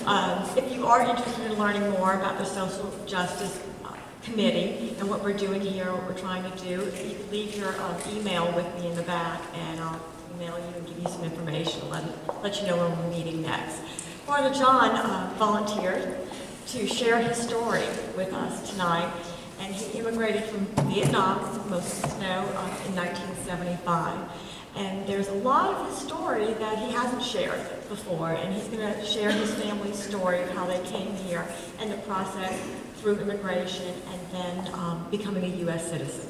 If you are interested in learning more about the Social Justice Committee and what we're doing here, what we're trying to do, you can leave your email with me in the back, and I'll email you and give you some information, let you know when we're meeting next. Father John volunteered to share his story with us tonight, and he immigrated from Vietnam, as most of us know, in 1975. And there's a lot of his story that he hasn't shared before, and he's going to share his family's story of how they came here and the process through immigration and then becoming a U.S. citizen.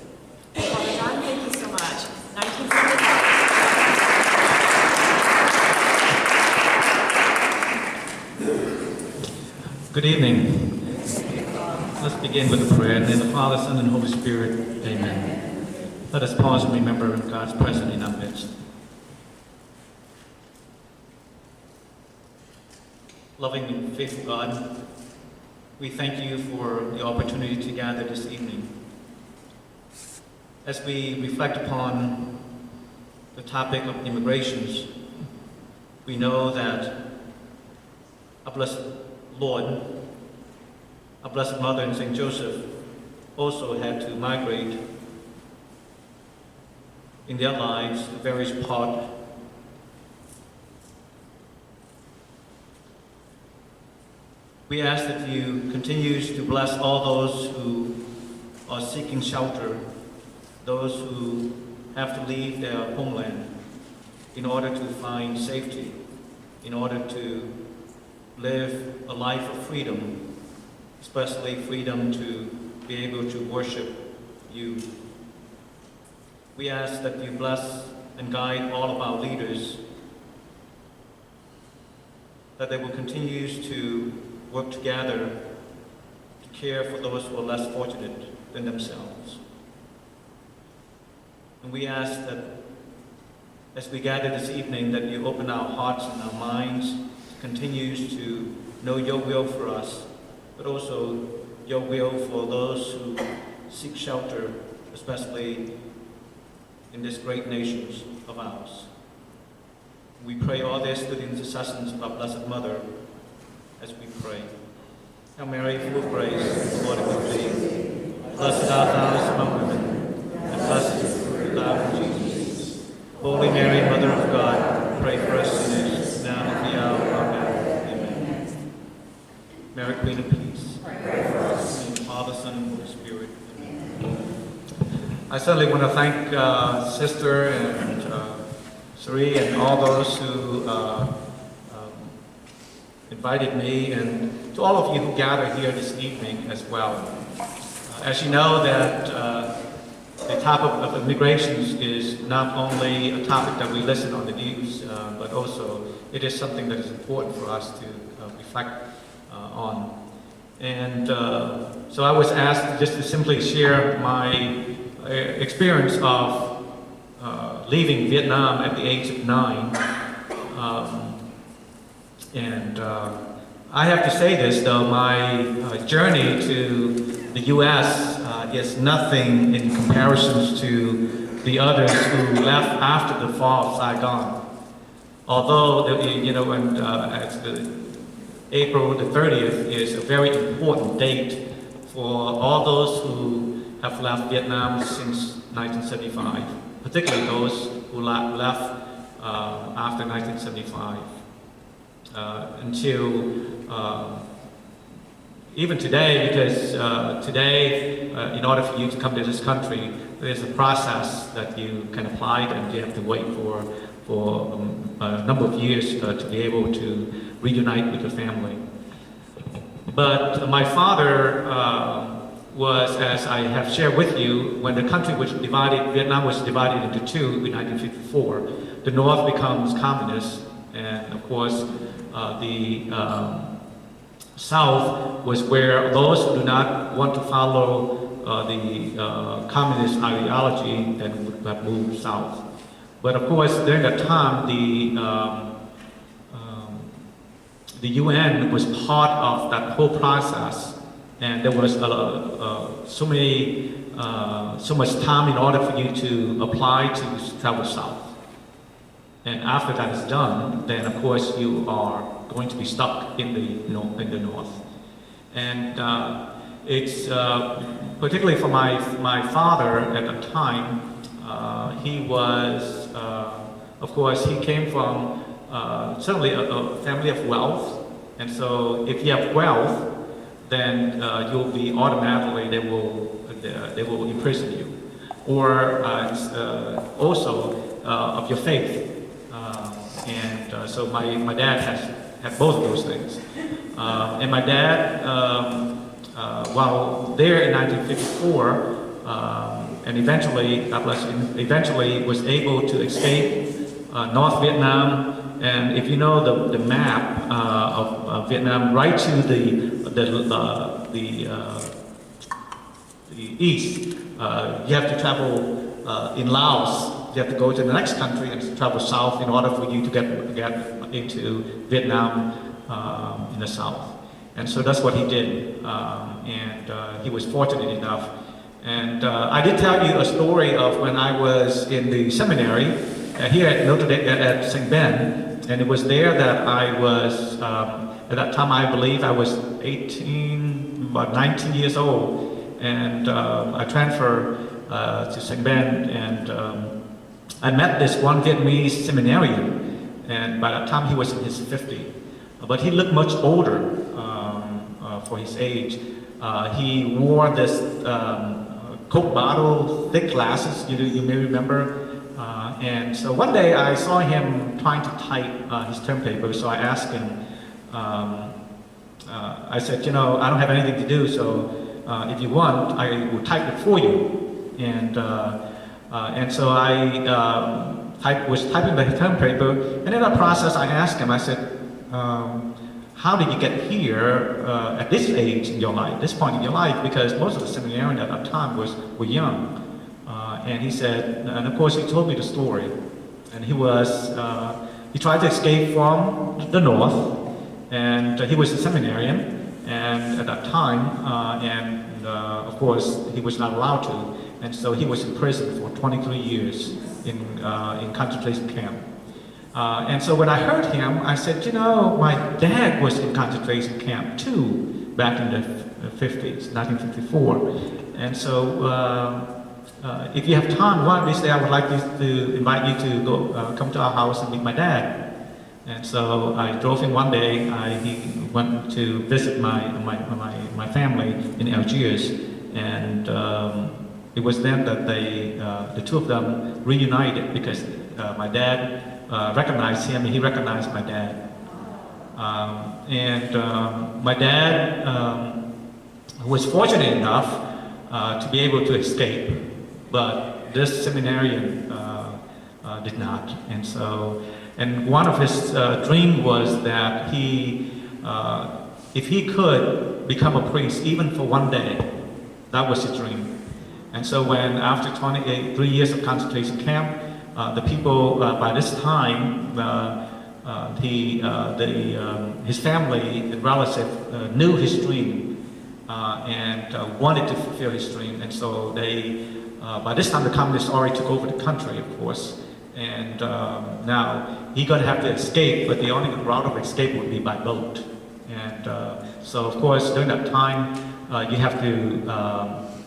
Father John, thank you so much. 1975. Good evening. Let's begin with a prayer. In the name of the Father, Son, and Holy Spirit. Amen. Let us pause and remember God's presence in our midst. Loving and faithful God, we thank you for the opportunity to gather this evening. As we reflect upon the topic of immigrations, we know that our blessed Lord, our Blessed Mother and Saint Joseph also had to migrate in their lives to various parts. We ask that you continue to bless all those who are seeking shelter, those who have to leave their homeland in order to find safety, in order to live a life of freedom, especially freedom to be able to worship you. We ask that you bless and guide all of our leaders, that they will continue to work together to care for those who are less fortunate than themselves. And we ask that as we gather this evening, that you open our hearts and our minds to continue to know your will for us, but also your will for those who seek shelter, especially in this great nation of ours. We pray all this through the intercessions of our Blessed Mother as we pray. Hail Mary, full of grace, the Lord is with thee. Blessed art thou among women, and blessed is the fruit of thy womb, Jesus. Holy Mary, Mother of God, pray for us sinners, now and at the hour of our death. Amen. Mary, Queen of Peace, pray for us. In the name of the Father, Son, and Holy Spirit. Amen. I certainly want to thank Sister and Sri and all those who invited me, and to all of you who gathered here this evening as well. As you know, that the topic of immigrations is not only a topic that we listen on the news, but also it is something that is important for us to reflect on. And so I was asked just to simply share my experience of leaving Vietnam at the age of 9. I have to say this, though, my journey to the U.S. Is nothing in comparison to the others who left after the fall of Saigon. Although, as April the 30th is a very important date for all those who have left Vietnam since 1975, particularly those who left after 1975. Until even today, because today, in order for you to come to this country, there's a process that you can apply and you have to wait for a number of years to be able to reunite with your family. But my father was, as I have shared with you, when the country was divided, Vietnam was divided into two in 1954. The North becomes communist, and of course, the South was where those who do not want to follow the communist ideology then would have moved south. But of course, during that time, the UN was part of that whole process, and there was so much time in order for you to apply to travel south. And after that is done, then of course you are going to be stuck in the north. And it's particularly for my father at the time. He was, of course, he came from certainly a family of wealth, and so if you have wealth, then you'll be automatically they will imprison you, or also of your faith. So my dad had both of those things. And my dad, while there in 1954, and eventually was able to escape North Vietnam. And if you know the map of Vietnam, right to the east, you have to travel in Laos. You have to go to the next country and travel south in order for you to get into Vietnam in the south. And so that's what he did, and he was fortunate enough. And I did tell you a story of when I was in the seminary here at Notre Dame at St. Ben, and it was there that I was, at that time I believe I was 19 years old, and I transferred to St. Ben, and I met this one Vietnamese seminarian, and by that time he was in his 50s, but he looked much older for his age. He wore this Coke bottle, thick glasses, you may remember. And so one day I saw him trying to type his term paper, so I asked him, I said, I don't have anything to do, so if you want, I will type it for you. And so I was typing the term paper, and in that process I asked him, I said, how did you get here at this age in your life, this point in your life? Because most of the seminarians at that time were young. And he said, and of course he told me the story. And he tried to escape from the north, and he was a seminarian, and at that time, of course he was not allowed to. And so he was in prison for 23 years in concentration camp. And so when I heard him, I said, my dad was in concentration camp too, back in the 50s, 1954. And so if you have time, one of these days I would like to invite you to go come to our house and meet my dad. And so I drove him one day. He went to visit my family in Algiers, and it was then that the two of them reunited, because my dad recognized him and he recognized my dad. My dad was fortunate enough to be able to escape, but this seminarian did not. And one of his dreams was that if he could become a priest even for one day, that was his dream. And so when after 3 years of concentration camp, the people by this time, his family and relatives knew his dream and wanted to fulfill his dream. And so by this time the communists already took over the country, of course. And now he's going to have to escape, but the only route of escape would be by boat. And so, of course, during that time, you have to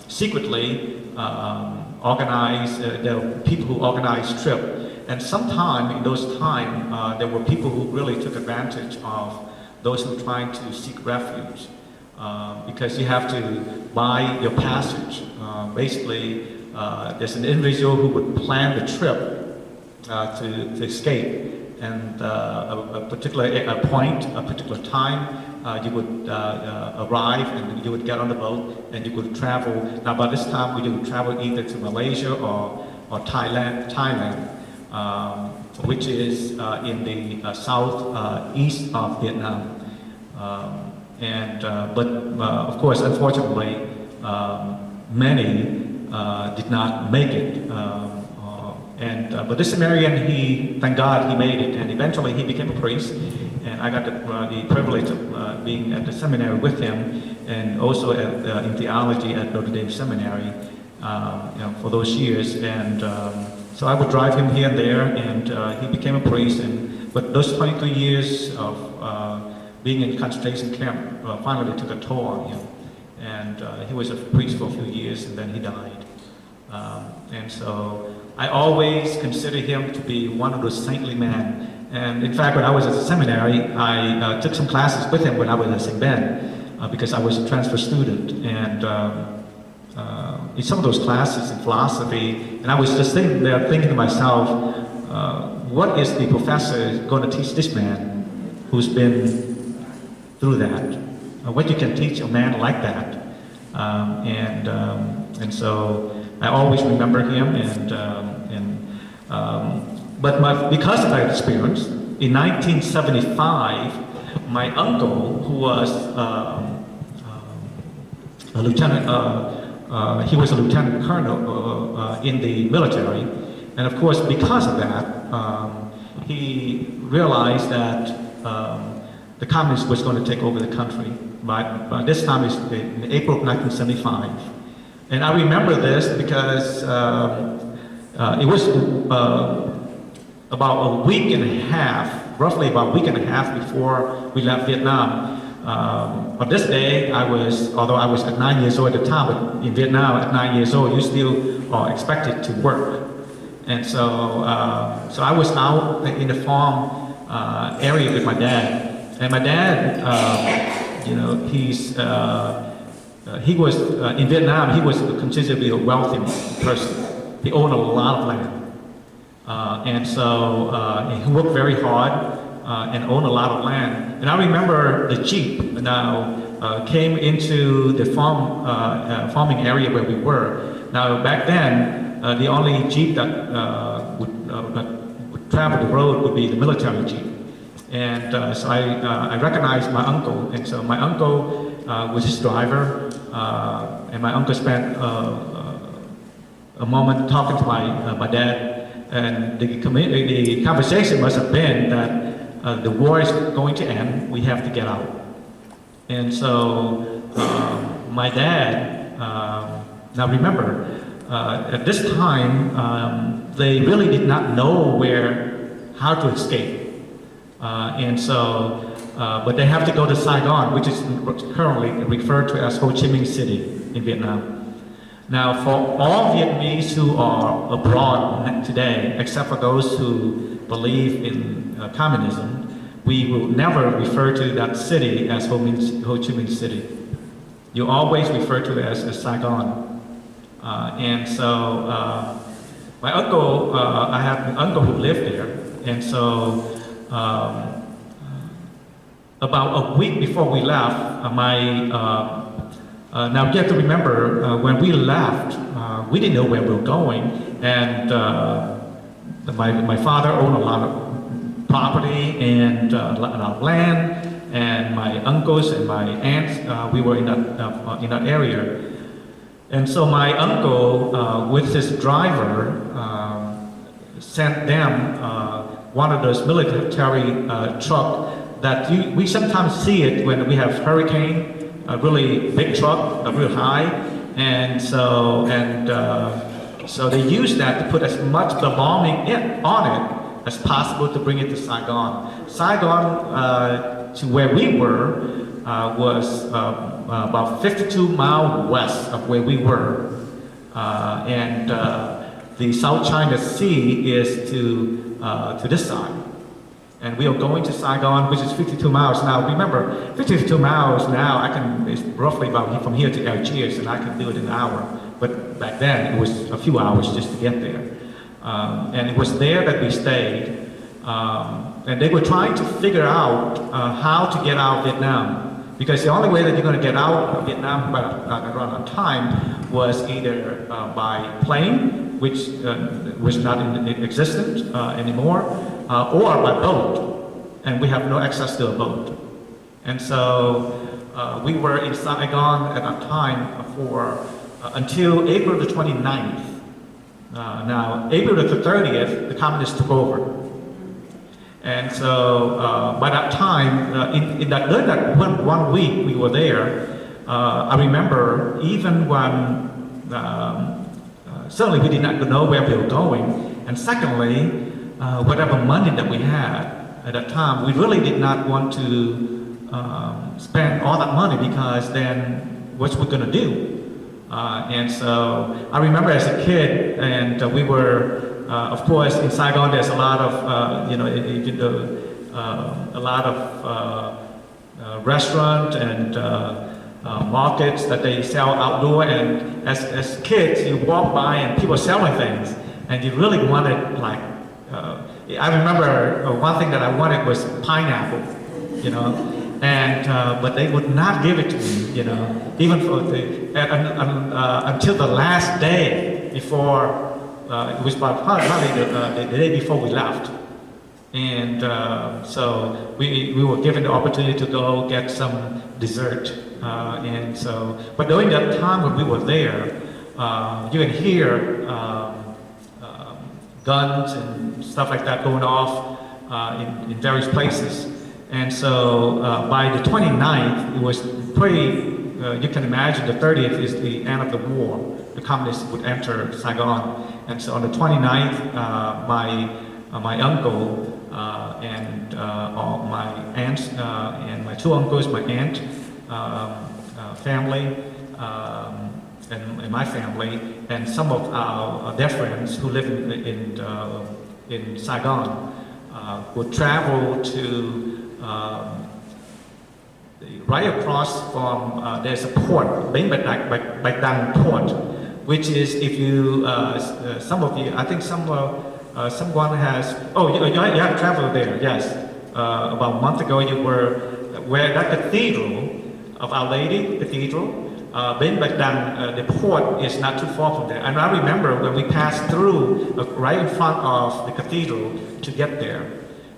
secretly organize. There were people who organized trip, and sometime in those times, there were people who really took advantage of those who were trying to seek refuge, because you have to buy your passage. Basically, there's an individual who would plan the trip to escape, and a particular point, a particular time, you would arrive and you would get on the boat and you would travel. Now by this time we would travel either to Malaysia or Thailand, which is in the southeast of Vietnam. But of course, unfortunately, many did not make it. But this seminarian, thank God, he made it, and eventually he became a priest. And I got the privilege of being at the seminary with him, and also in theology at Notre Dame Seminary for those years. And so I would drive him here and there, and he became a priest. And But those 22 years of being in concentration camp finally took a toll on him. And he was a priest for a few years, and then he died. And so I always consider him to be one of those saintly men. And in fact, when I was at the seminary, I took some classes with him when I was at St. Ben, because I was a transfer student. And in some of those classes in philosophy, and I was just sitting there thinking to myself, what is the professor going to teach this man who's been through that? What you can teach a man like that? And so I always remember him. But because of that experience, in 1975, my uncle, who was a lieutenant, he was a lieutenant colonel in the military, and of course, because of that, he realized that the communists was going to take over the country. By this time, it's in April of 1975. And I remember this because it was about a week and a half, roughly about a week and a half before we left Vietnam. On this day, although I was at 9 years old at the time, but in Vietnam at 9 years old, you still are expected to work. And so I was out in the farm area with my dad. And my dad, he was, in Vietnam, he was considered to be a wealthy person. He owned a lot of land. And so he worked very hard and owned a lot of land. And I remember the Jeep came into the farming area where we were. Now back then, the only Jeep that would travel the road would be the military Jeep. And so I recognized my uncle. And so my uncle was his driver. And my uncle spent a moment talking to my dad. And the conversation must have been that the war is going to end, we have to get out. And so my dad, now remember, at this time, they really did not know how to escape. And so, but they have to go to Saigon, which is currently referred to as Ho Chi Minh City in Vietnam. Now, for all Vietnamese who are abroad today, except for those who believe in communism, we will never refer to that city as Ho Chi Minh City. You always refer to it as Saigon. And so, my uncle, I have an uncle who lived there, and so about a week before we left, now you have to remember, when we left, we didn't know where we were going, and my father owned a lot of property and a lot of land, and my uncles and my aunts, we were in that area. And so my uncle, with his driver, sent them one of those military trucks that we sometimes see it when we have hurricane. A really big truck, real high, and so they use that to put as much belonging on it as possible to bring it to Saigon. Saigon, to where we were, was about 52 miles west of where we were, and the South China Sea is to this side. And we are going to Saigon, which is 52 miles. Now, remember, 52 miles now, it's roughly about from here to Algiers, and I can do it in an hour. But back then, it was a few hours just to get there. And it was there that we stayed. And they were trying to figure out how to get out of Vietnam. Because the only way that you're going to get out of Vietnam around that time was either by plane, which was not existent anymore, or by boat, and we have no access to a boat. And so we were in Saigon at that time for until April the 29th. Now, April the 30th, the communists took over. And so by that time, during that one week we were there, I remember even when, certainly we did not know where we were going, and secondly, whatever money that we had, at that time, we really did not want to spend all that money, because then what's we going to do? And so I remember as a kid, and we were, of course, in Saigon. There's a lot of, a lot of restaurants and markets that they sell outdoor. And as kids, you walk by and people selling things, and you really wanted, like, I remember one thing that I wanted was pineapple, and but they would not give it to me, even for until the last day before. It was probably the day before we left, and so we were given the opportunity to go get some dessert, and so. But during that time when we were there, you can hear guns and stuff like that going off in various places. And so by the 29th, it was pretty, you can imagine the 30th is the end of the war. The communists would enter Saigon. And so on the 29th, my uncle and all my aunts and my two uncles, my aunt, family, and my family, and some of their friends who live in Saigon would travel to right across from, there's a port, Binh Bạch Đằng port, which is, if you, some of you, I think someone has, you have traveled there, yes. About a month ago you were, where that cathedral of Our Lady Cathedral, Binh Bạch Đằng, the port is not too far from there. And I remember when we passed through right in front of the cathedral to get there.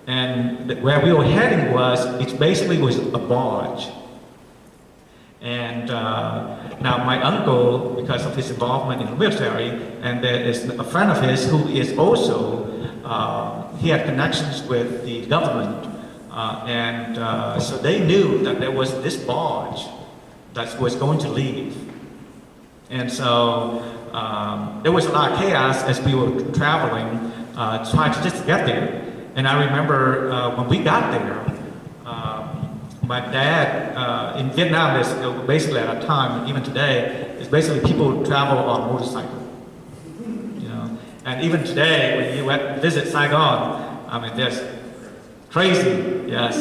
And where we were heading it basically was a barge. And now my uncle, because of his involvement in the military, and there is a friend of his who is also, he had connections with the government. So they knew that there was this barge that was going to leave. And so there was a lot of chaos as we were traveling, trying to just get there. And I remember when we got there, my dad, in Vietnam, is basically at a time, even today, is basically people travel on motorcycle. And even today, when you went visit Saigon, I mean, there's crazy, yes.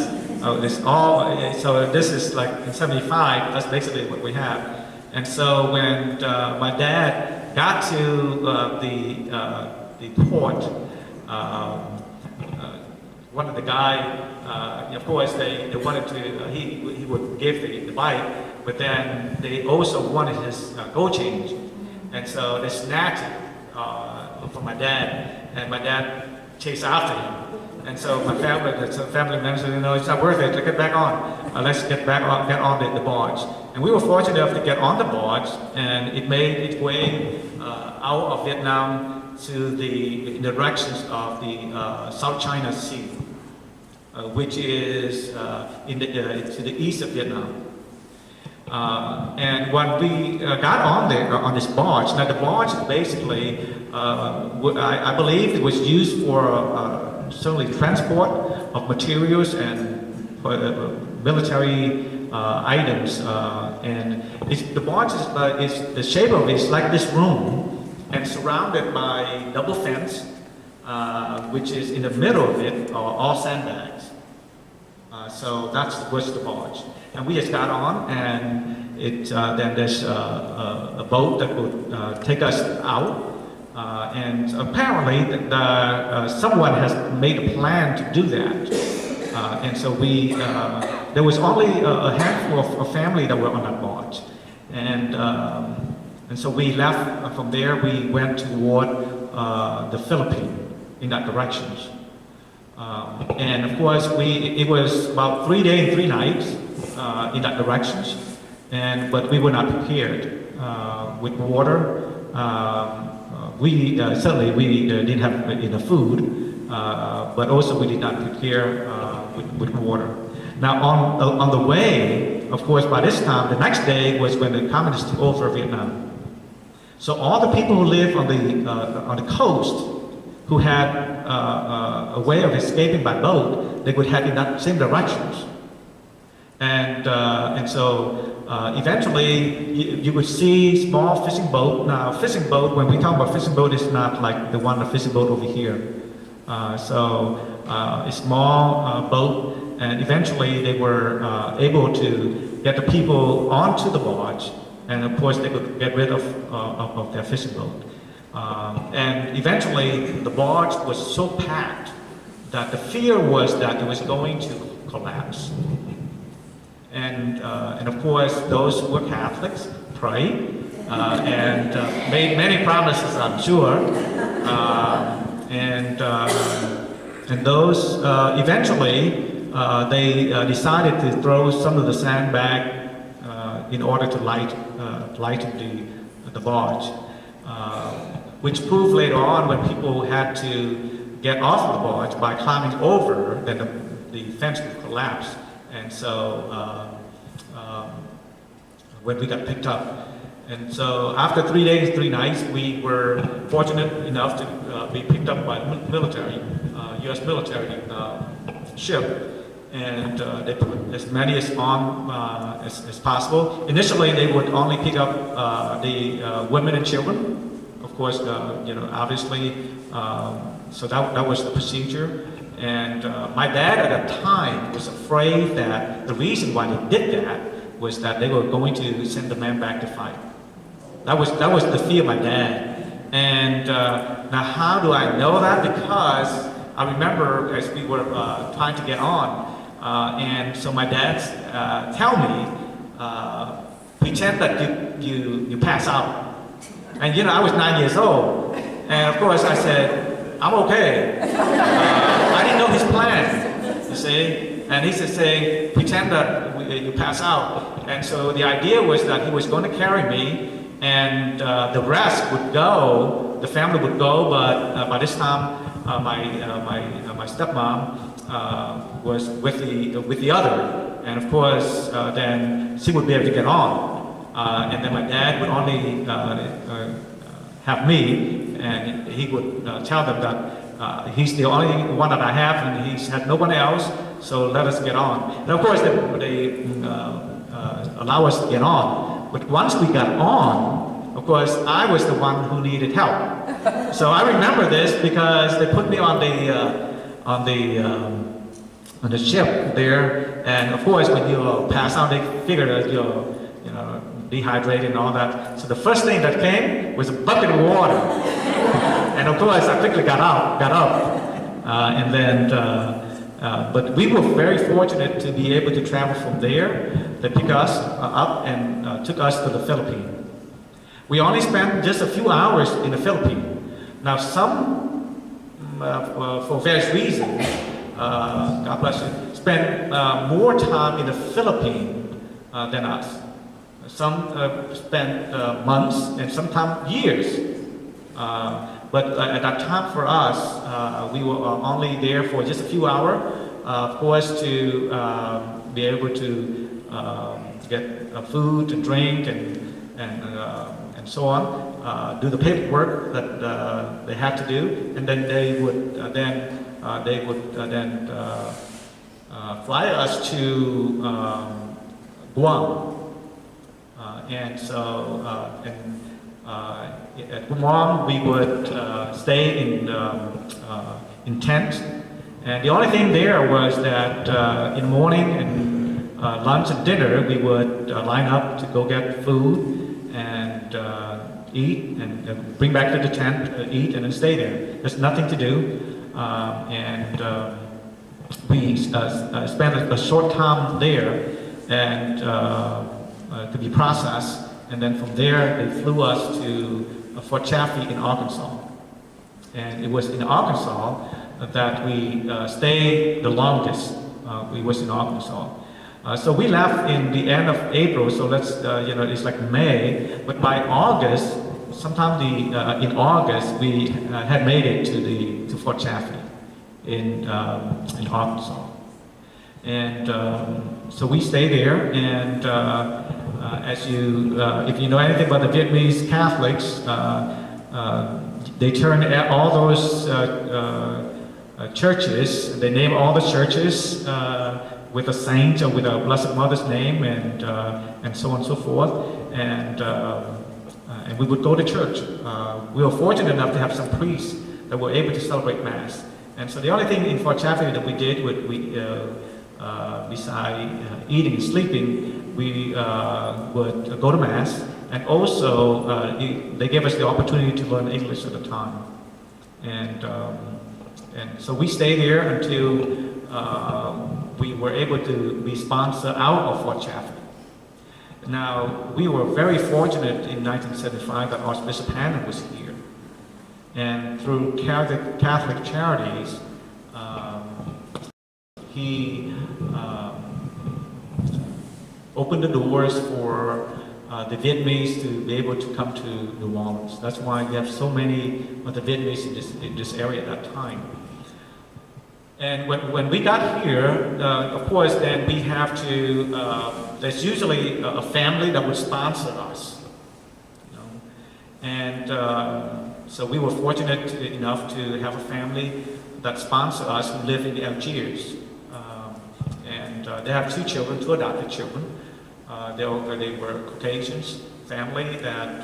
It's all, so this is like in 75, that's basically what we have. And so when my dad got to the port, one of the guy, of course, they wanted to, he would give the bike, but then they also wanted his gold change. And so they snatched it from my dad, and my dad chased after him. And so my family members said, it's not worth it, get back on. Let's get on the barge. And we were fortunate enough to get on the barge, and it made its way out of Vietnam to the directions of the South China Sea, which is to the east of Vietnam. And when we got on there, on this barge, now the barge basically, I believe it was used for certainly transport of materials and military items. And the barge is the shape of it is like this room, and surrounded by double fence, which is in the middle of it are all sandbags. So that was the barge. And we just got on, and then there's a boat that would take us out. And apparently someone has made a plan to do that. And so there was only a handful of family that were on that barge. And so we left from there, we went toward the Philippines in that direction. And of course, it was about 3 days and 3 nights in that direction, but we were not prepared with water. We didn't have enough food, but also we did not prepare with water. Now on the way, of course, by this time, the next day was when the communists took over Vietnam. So all the people who live on the coast, who had a way of escaping by boat, they would head in that same directions. And so eventually you would see small fishing boat. Now fishing boat, when we talk about fishing boat, it's not like the fishing boat over here. A small boat, and eventually they were able to get the people onto the barge, and of course they could get rid of their fishing boat. And eventually the barge was so packed that the fear was that it was going to collapse. And of course, those who were Catholics prayed and made many promises, I'm sure. And those eventually they decided to throw some of the sandbag in order to lighten the barge, which proved later on when people had to get off of the barge by climbing over, then the fence would collapse. And so when we got picked up. And so after 3 days, 3 nights, we were fortunate enough to be picked up by military, U.S. military ship. And they put as many as on as possible. Initially, they would only pick up the women and children. Of course, obviously, so that was the procedure. And my dad at that time was afraid that the reason why they did that was that they were going to send the men back to fight. That was the fear of my dad. And now how do I know that? Because I remember as we were trying to get on, and so my dad tell me, pretend that you pass out. And I was 9 years old. And of course I said, I'm okay. I didn't know his plan, you see. And he said, say, pretend that you pass out. And so the idea was that he was going to carry me, and the rest would go, the family would go, but by this time, my stepmom was with the other. And of course, then she would be able to get on. And then my dad would only have me, and he would tell them that he's the only one that I have, and he's had no one else, so let us get on. And of course, they allow us to get on. But once we got on, of course, I was the one who needed help. So I remember this because they put me on the ship there, and of course, when you pass out, they figure that you're dehydrated and all that. So the first thing that came was a bucket of water. And of course, I quickly got up, and then, but we were very fortunate to be able to travel from there. They picked us up and took us to the Philippines. We only spent just a few hours in the Philippines. Now, some, for various reasons, God bless you, spent more time in the Philippines than us. Some spent months and sometimes years. But at that time for us, we were only there for just a few hours, of course, to be able to get food and drink and so on, do the paperwork that they had to do, and then they would then fly us to Guam. And so at Guam, we would stay in tent, and the only thing there was that in the morning and lunch and dinner, we would line up to go get food and eat, and bring back to the tent, eat, and then stay there. There's nothing to do, and we spent a short time there, and to be processed. And then from there, they flew us to Fort Chaffee in Arkansas. And it was in Arkansas that we stayed the longest. We was in Arkansas. So we left in the end of April, so let's, it's like May. But by August, sometime in August, we had made it to Fort Chaffee in Arkansas. And so we stayed there, and as if you know anything about the Vietnamese Catholics, they turned all those churches, they named all the churches with a saint or with a Blessed Mother's name, and so on and so forth, and we would go to church. We were fortunate enough to have some priests that were able to celebrate Mass. And so the only thing in Fort Chaffee that we did, besides eating and sleeping, we would go to Mass, and also they gave us the opportunity to learn English at the time. And so we stayed there until we were able to be sponsored out of Fort Chaffee. Now, we were very fortunate in 1975 that Archbishop Hannon was here. And through Catholic Charities, he opened the doors for the Vietnamese to be able to come to New Orleans. That's why we have so many of the Vietnamese in this area at that time. And when we got here, of course, then we have to, there's usually a family that would sponsor us. You know? And so we were fortunate enough to have a family that sponsored us who live in Algiers. And they have two adopted children. They were Caucasians, family that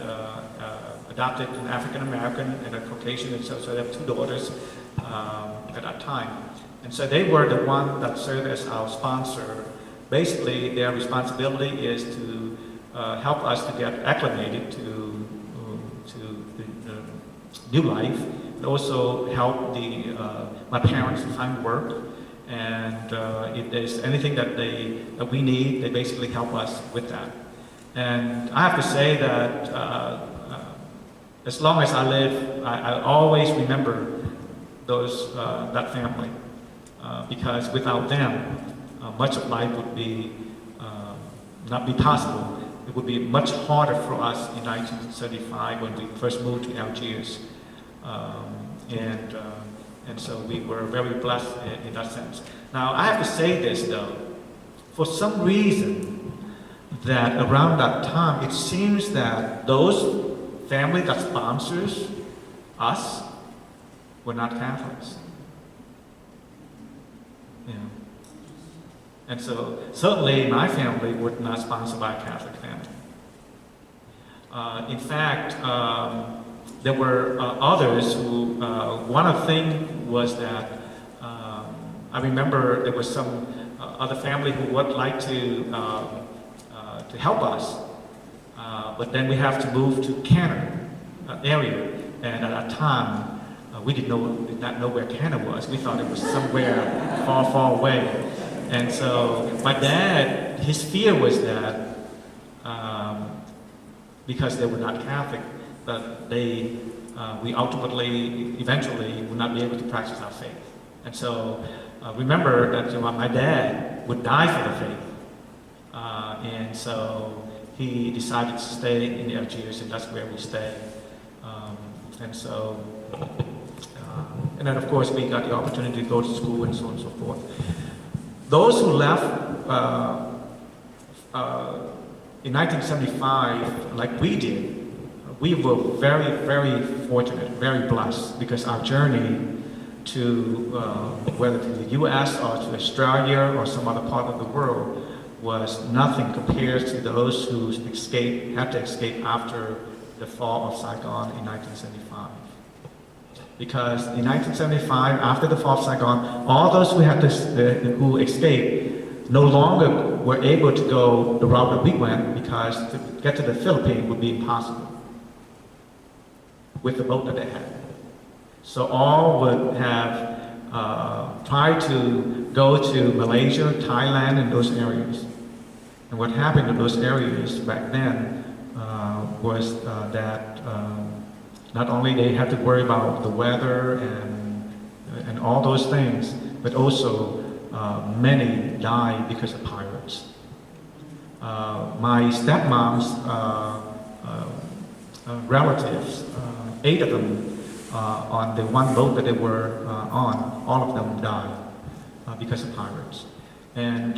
adopted an African American and a Caucasian, and so they have two daughters at that time. And so they were the one that served as our sponsor. Basically, their responsibility is to help us to get acclimated to the new life, and also help my parents to find work. And if there's anything that we need, they basically help us with that. And I have to say that as long as I live, I always remember that family. Because without them, much of life would be not be possible. It would be much harder for us in 1975 when we first moved to Algiers, and so we were very blessed in that sense. Now I have to say this though, for some reason, that around that time it seems that those family that sponsors us were not Catholics. Yeah. And so, certainly my family was not sponsored by a Catholic family. In fact, there were others who, one of the things was that, I remember there was some other family who would like to help us, but then we have to move to Canada area, and at that time, we did not know where Canada was. We thought it was somewhere far, far away. And so my dad, his fear was that because they were not Catholic, that we eventually would not be able to practice our faith. And so remember that my dad would die for the faith. And so he decided to stay in Algiers, and that's where we stayed. And so, and then of course we got the opportunity to go to school and so on and so forth. Those who left in 1975, like we did, we were very, very fortunate, very blessed, because our journey to, whether to the US or to Australia or some other part of the world, was nothing compared to those who had to escape after the fall of Saigon in 1975. Because in 1975, after the fall of Saigon, all those who escaped no longer were able to go the route that we went, because to get to the Philippines would be impossible with the boat that they had. So all would have tried to go to Malaysia, Thailand, and those areas. And what happened in those areas back then was that not only they had to worry about the weather and all those things, but also many died because of pirates. My stepmom's relatives, 8 of them on the one boat that they were on, all of them died because of pirates. And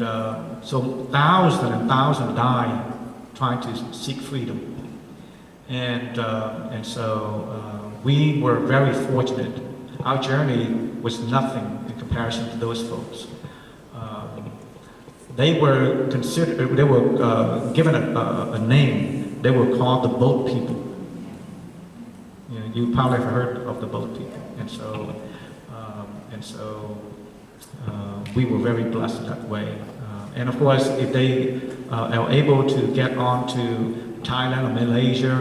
so thousands and thousands died trying to seek freedom. And so we were very fortunate. Our journey was nothing in comparison to those folks. They were considered, they were given a name. They were called the boat people. You know, you probably have heard of the boat people. And so we were very blessed that way. And of course, if they are able to get on to Thailand or Malaysia,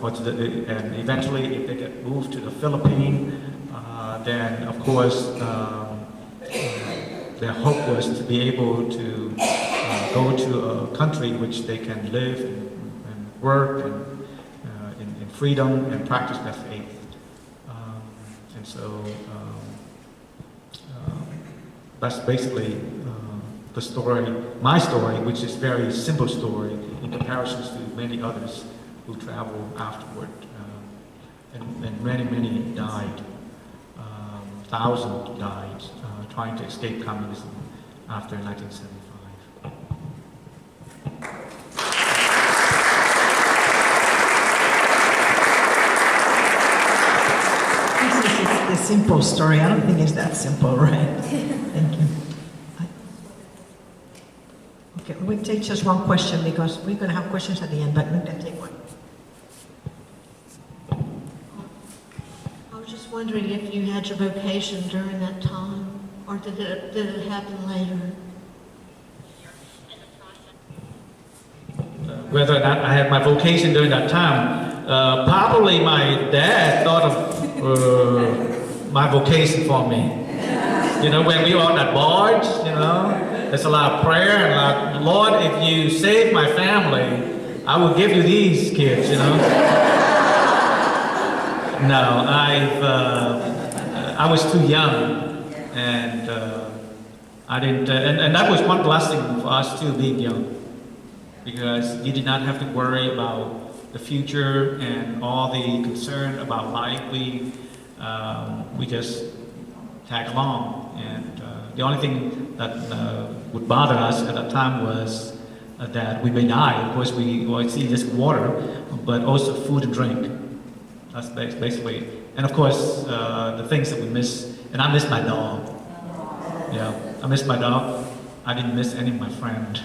or and eventually if they get moved to the Philippines, then of course their hope was to be able to go to a country which they can live and work and in freedom and practice their faith. And so that's basically the story, my story, which is a very simple story in comparison to many others who traveled afterward. And many died. Thousands died trying to escape communism after 1975. This is the simple story. I don't think it's that simple, right? Thank you. Okay, we'll take just one question because we're going to have questions at the end, but we're going to take one. I was just wondering if you had your vocation during that time, or did it happen later? Whether or not I had my vocation during that time, probably my dad thought of my vocation for me. You know, when we were on that barge, you know, there's a lot of prayer and a lot, Lord, if you save my family, I will give you these kids, you know. No, I was too young, and I didn't, and that was one blessing for us too, being young, because you did not have to worry about the future and all the concern about life. We just tag along, and the only thing that would bother us at that time was that we may die. Of course, we always see just water, but also food and drink. That's basically, and of course, the things that we miss, and I miss my dog. Yeah, I miss my dog. I didn't miss any of my friends.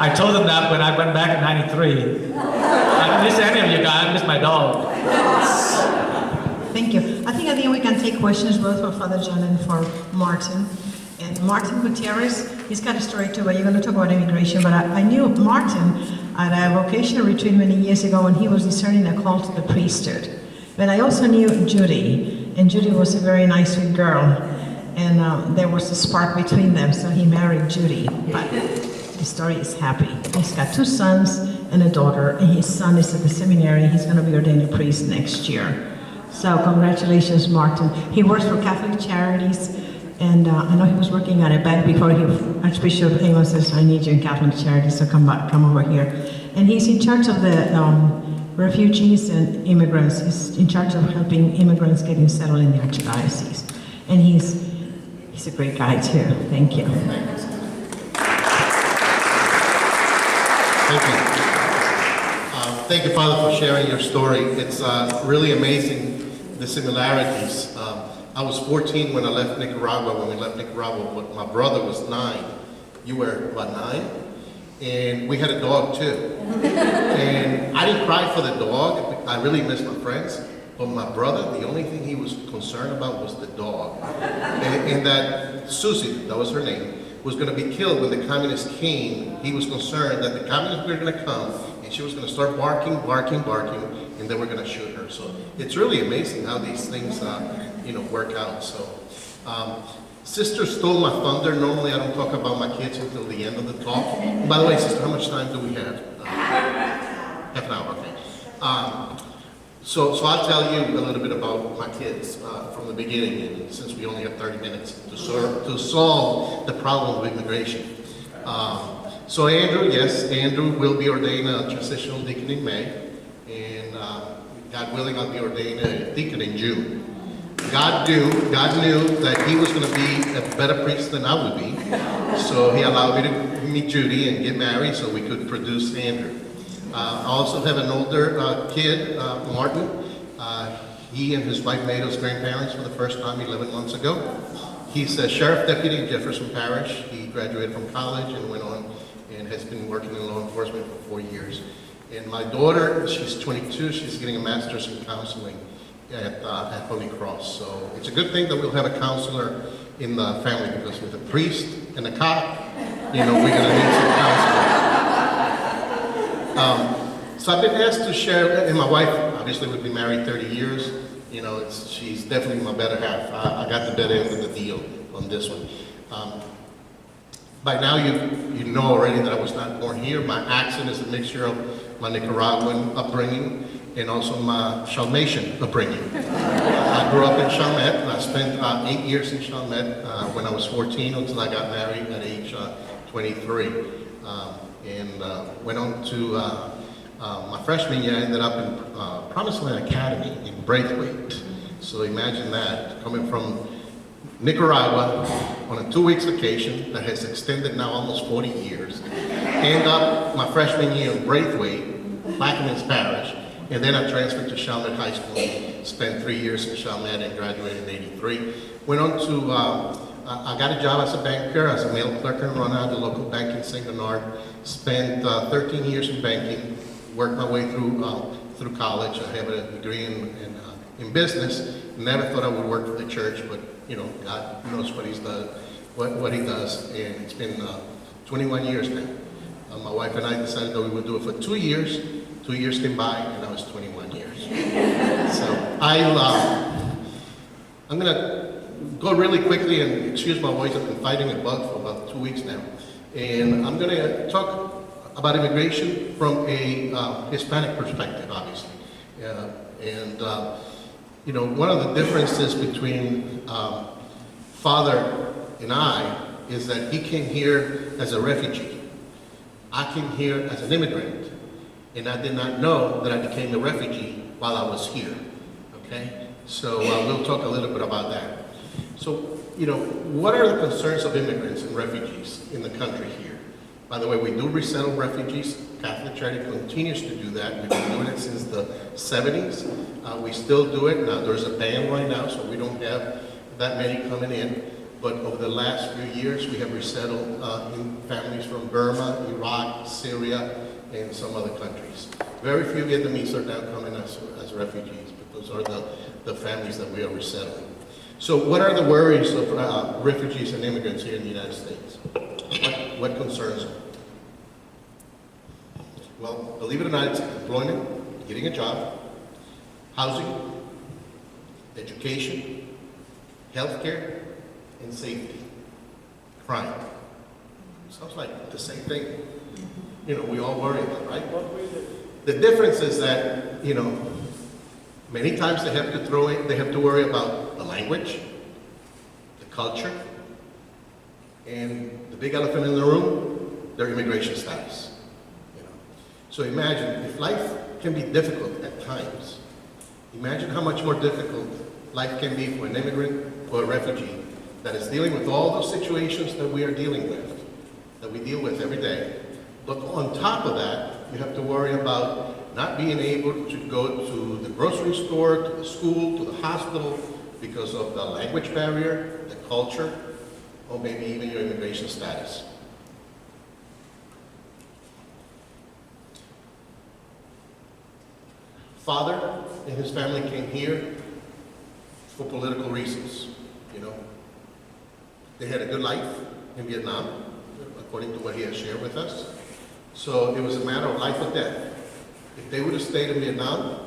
I told them that when I went back in '93. I didn't miss any of you guys, I miss my dog. Thank you. I think at the end we can take questions both for Father John and for Martin. And Martin Gutierrez, he's got a story too, but you're going to talk about immigration. But I knew Martin at a vocational retreat many years ago when he was discerning a call to the priesthood. But I also knew Judy, and Judy was a very nice, sweet girl. And there was a spark between them, so he married Judy. But the story is happy. He's got 2 sons and a daughter, and his son is at the seminary. He's going to be ordained a priest next year. So congratulations, Martin. He works for Catholic Charities, and I know he was working at a bank before Archbishop Amos says, I need you in Catholic Charities, so come over here. And he's in charge of the refugees and immigrants. He's in charge of helping immigrants getting settled in the Archdiocese. And he's a great guy too. Thank you. Thank you. Thank you, Father, for sharing your story. It's really amazing, the similarities. I was 14 when I left Nicaragua. When we left Nicaragua, my brother was 9. You were, what, 9? And we had a dog, too. And I didn't cry for the dog. I really missed my friends. But my brother, the only thing he was concerned about was the dog. And that Susie, that was her name, was going to be killed when the communists came. He was concerned that the communists were going to come and she was going to start barking, and they were going to shoot her. So it's really amazing how these things, work out. So, Sister stole my thunder. Normally I don't talk about my kids until the end of the talk. By the way, Sister, how much time do we have? Half an hour, okay. So I'll tell you a little bit about my kids from the beginning, and since we only have 30 minutes to solve the problem of immigration. So Andrew will be ordained a transitional deacon in May, and God willing, I'll be ordained a deacon in June. God knew that he was going to be a better priest than I would be, so he allowed me to meet Judy and get married so we could produce Andrew. I also have an older kid, Martin. He and his wife made us grandparents for the first time 11 months ago. He's a sheriff deputy in Jefferson Parish. He graduated from college and went on and has been working in law enforcement for 4 years. And my daughter, she's 22, she's getting a master's in counseling at Holy Cross. So it's a good thing that we'll have a counselor in the family, because with a priest and a cop, we're going to need some counseling. So I've been asked to share, and my wife, obviously we've been married 30 years. She's definitely my better half. I got the better end of the deal on this one. By now you know already that I was not born here. My accent is a mixture of my Nicaraguan upbringing and also my Chalmatian upbringing. I grew up in Chalmette, and I spent 8 years in Chalmette when I was 14 until I got married at age 23. Went on to my freshman year. I ended up in Promised Land Academy in Braithwaite. So imagine that, coming from Nicaragua on a 2 weeks vacation that has extended now almost 40 years. End up my freshman year in Braithwaite, Plaquemines Parish, and then I transferred to Chalmette High School, spent 3 years in Chalmette and graduated in '83. Went on to, I got a job as a banker, as a mail clerk and runner at the local bank in St. Bernard. Spent 13 years in banking, worked my way through college. I have a degree in business. Never thought I would work for the church, but God knows what He does, and it's been 21 years now. My wife and I decided that we would do it for 2 years. 2 years came by, and now it's 21 years. So I'm gonna go really quickly, and excuse my voice. I've been fighting a bug for about 2 weeks now, and I'm gonna talk about immigration from a Hispanic perspective, obviously. One of the differences between Father and I is that he came here as a refugee. I came here as an immigrant, and I did not know that I became a refugee while I was here, okay? So we'll talk a little bit about that. So, what are the concerns of immigrants and refugees in the country here? By the way, we do resettle refugees. Catholic Charities continues to do that. We've been doing it since the 70s. We still do it. Now, there's a ban right now, so we don't have that many coming in. But over the last few years, we have resettled families from Burma, Iraq, Syria, and some other countries. Very few Vietnamese are now coming as refugees, but those are the families that we are resettling. So what are the worries of refugees and immigrants here in the United States? What concerns them? Well, believe it or not, it's employment, getting a job, housing, education, healthcare, and safety. Crime. Sounds like the same thing. We all worry about, right? The difference is that, many times they have to worry about the language, the culture, and the big elephant in the room, their immigration status. So imagine, if life can be difficult at times, imagine how much more difficult life can be for an immigrant or a refugee that is dealing with all those situations that we are dealing with, that we deal with every day. But on top of that, you have to worry about not being able to go to the grocery store, to the school, to the hospital because of the language barrier, the culture, or maybe even your immigration status. Father and his family came here for political reasons, They had a good life in Vietnam, according to what he has shared with us. So it was a matter of life or death. If they would have stayed in Vietnam,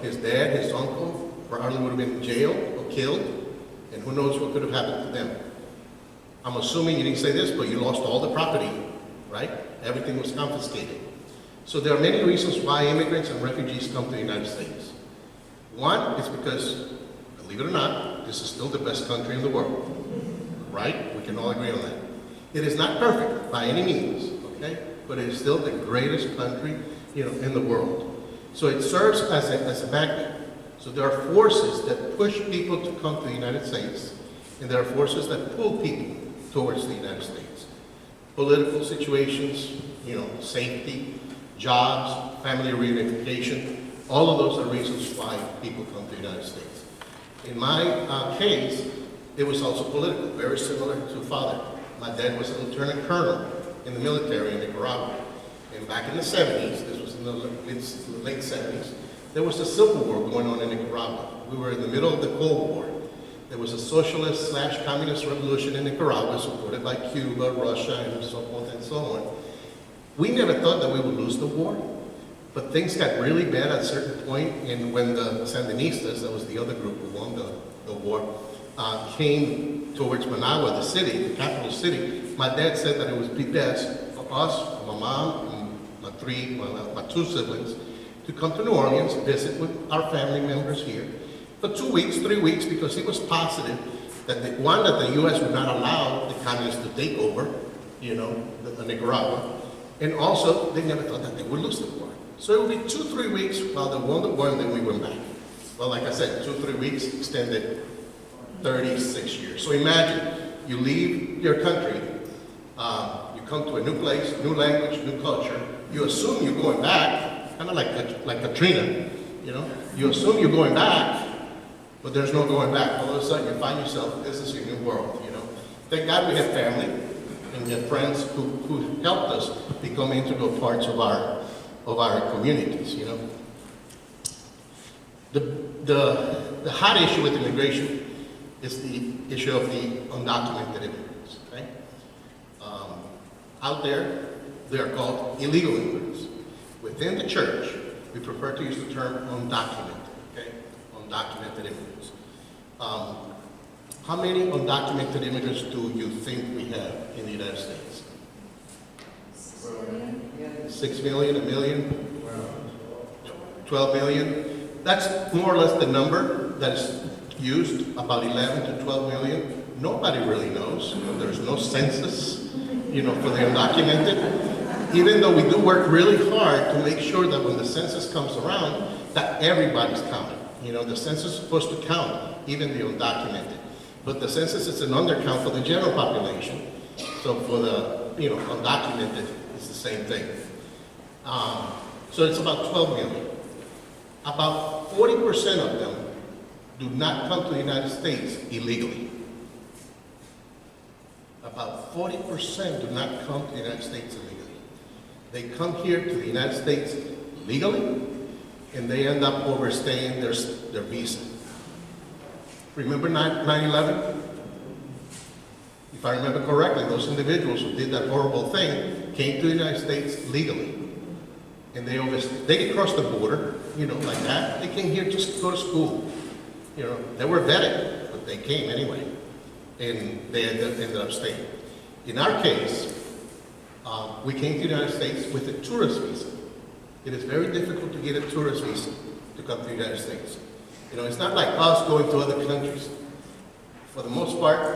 his dad, his uncle, probably would have been jailed or killed, and who knows what could have happened to them. I'm assuming you didn't say this, but you lost all the property, right? Everything was confiscated. So there are many reasons why immigrants and refugees come to the United States. One is because, believe it or not, this is still the best country in the world, right? We can all agree on that. It is not perfect by any means, okay? But it is still the greatest country, in the world. So it serves as a magnet. So there are forces that push people to come to the United States, and there are forces that pull people towards the United States. Political situations, safety, jobs, family reunification, All of those are reasons why people come to the United States. In my case, it was also political, very similar to father. My dad was a lieutenant colonel in the military in Nicaragua. And back in the 70s, this was in the late 70s, there was a civil war going on in Nicaragua. We were in the middle of the Cold War. There was a socialist/communist revolution in Nicaragua supported by Cuba, Russia, and so forth and so on. We never thought that we would lose the war, but things got really bad at a certain point, and when the Sandinistas, that was the other group who won the war, came towards Managua, the city, the capital city, my dad said that it would be best for us, for my mom, and my two siblings, to come to New Orleans, visit with our family members here for 2 weeks, 3 weeks, because he was positive that the U.S. would not allow the communists to take over, the Nicaragua, and also they never thought that they would lose the war. So it would be 2-3 weeks while they won the war, and then we went back. Well, like I said, 2-3 weeks extended 36 years. So imagine you leave your country, you come to a new place, new language, new culture. You assume you're going back, kind of like Katrina, You assume you're going back, but there's no going back. All of a sudden, you find yourself, this is your new world, Thank God we have family and we have friends who helped us become integral parts of our communities, The hot issue with immigration is the issue of the undocumented immigrants, okay? Out there, they are called illegal immigrants. Within the church, we prefer to use the term undocumented, okay? Undocumented immigrants. How many undocumented immigrants do you think we have in the United States? 6 million, 1 million? 12 million? That's more or less the number that is used, about 11 to 12 million. Nobody really knows. There's no census, for the undocumented. Even though we do work really hard to make sure that when the census comes around, that everybody's counted. The census is supposed to count even the undocumented. But the census is an undercount for the general population. So for the, undocumented, it's the same thing. So it's about 12 million. About 40% of them do not come to the United States illegally. About 40% do not come to the United States illegally. They come here to the United States legally, and they end up overstaying their visa. Remember 9/11? If I remember correctly, those individuals who did that horrible thing came to the United States legally. And they crossed the border, like that. They came here just to go to school. They were vetted, but they came anyway. And they ended up staying. In our case, we came to the United States with a tourist visa. It is very difficult to get a tourist visa to come to the United States. It's not like us going to other countries. For the most part,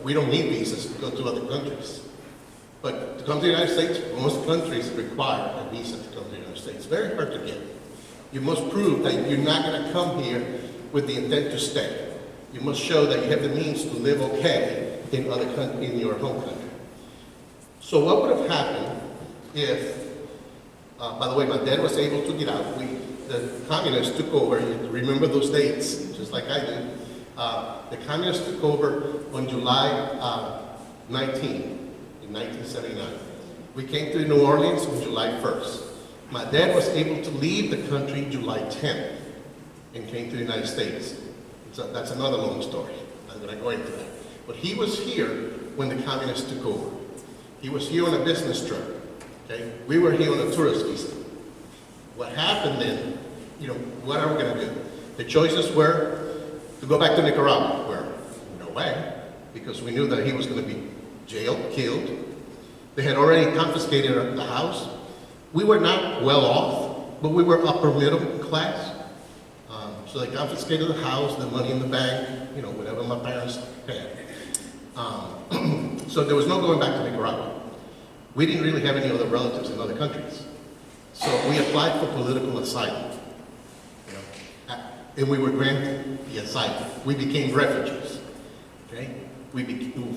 we don't need visas to go to other countries. But to come to the United States, most countries require a visa to come to the United States. Very hard to get. You must prove that you're not going to come here with the intent to stay. You must show that you have the means to live okay in your home country. So what would have happened if, by the way, my dad was able to get out. The communists took over. You remember those dates, just like I did. The communists took over on July 19. In 1979. We came to New Orleans on July 1st. My dad was able to leave the country July 10th and came to the United States. So that's another long story. I'm going to go into that. But he was here when the communists took over. He was here on a business trip. Okay? We were here on a tourist visa. What happened then, what are we going to do? The choices were to go back to Nicaragua, where no way, because we knew that he was going to be jailed, killed. They had already confiscated the house. We were not well off, but we were upper middle class. So they confiscated the house, the money in the bank, whatever my parents had. So there was no going back to Nicaragua. We didn't really have any other relatives in other countries. So we applied for political asylum. And we were granted the asylum. We became refugees. Okay?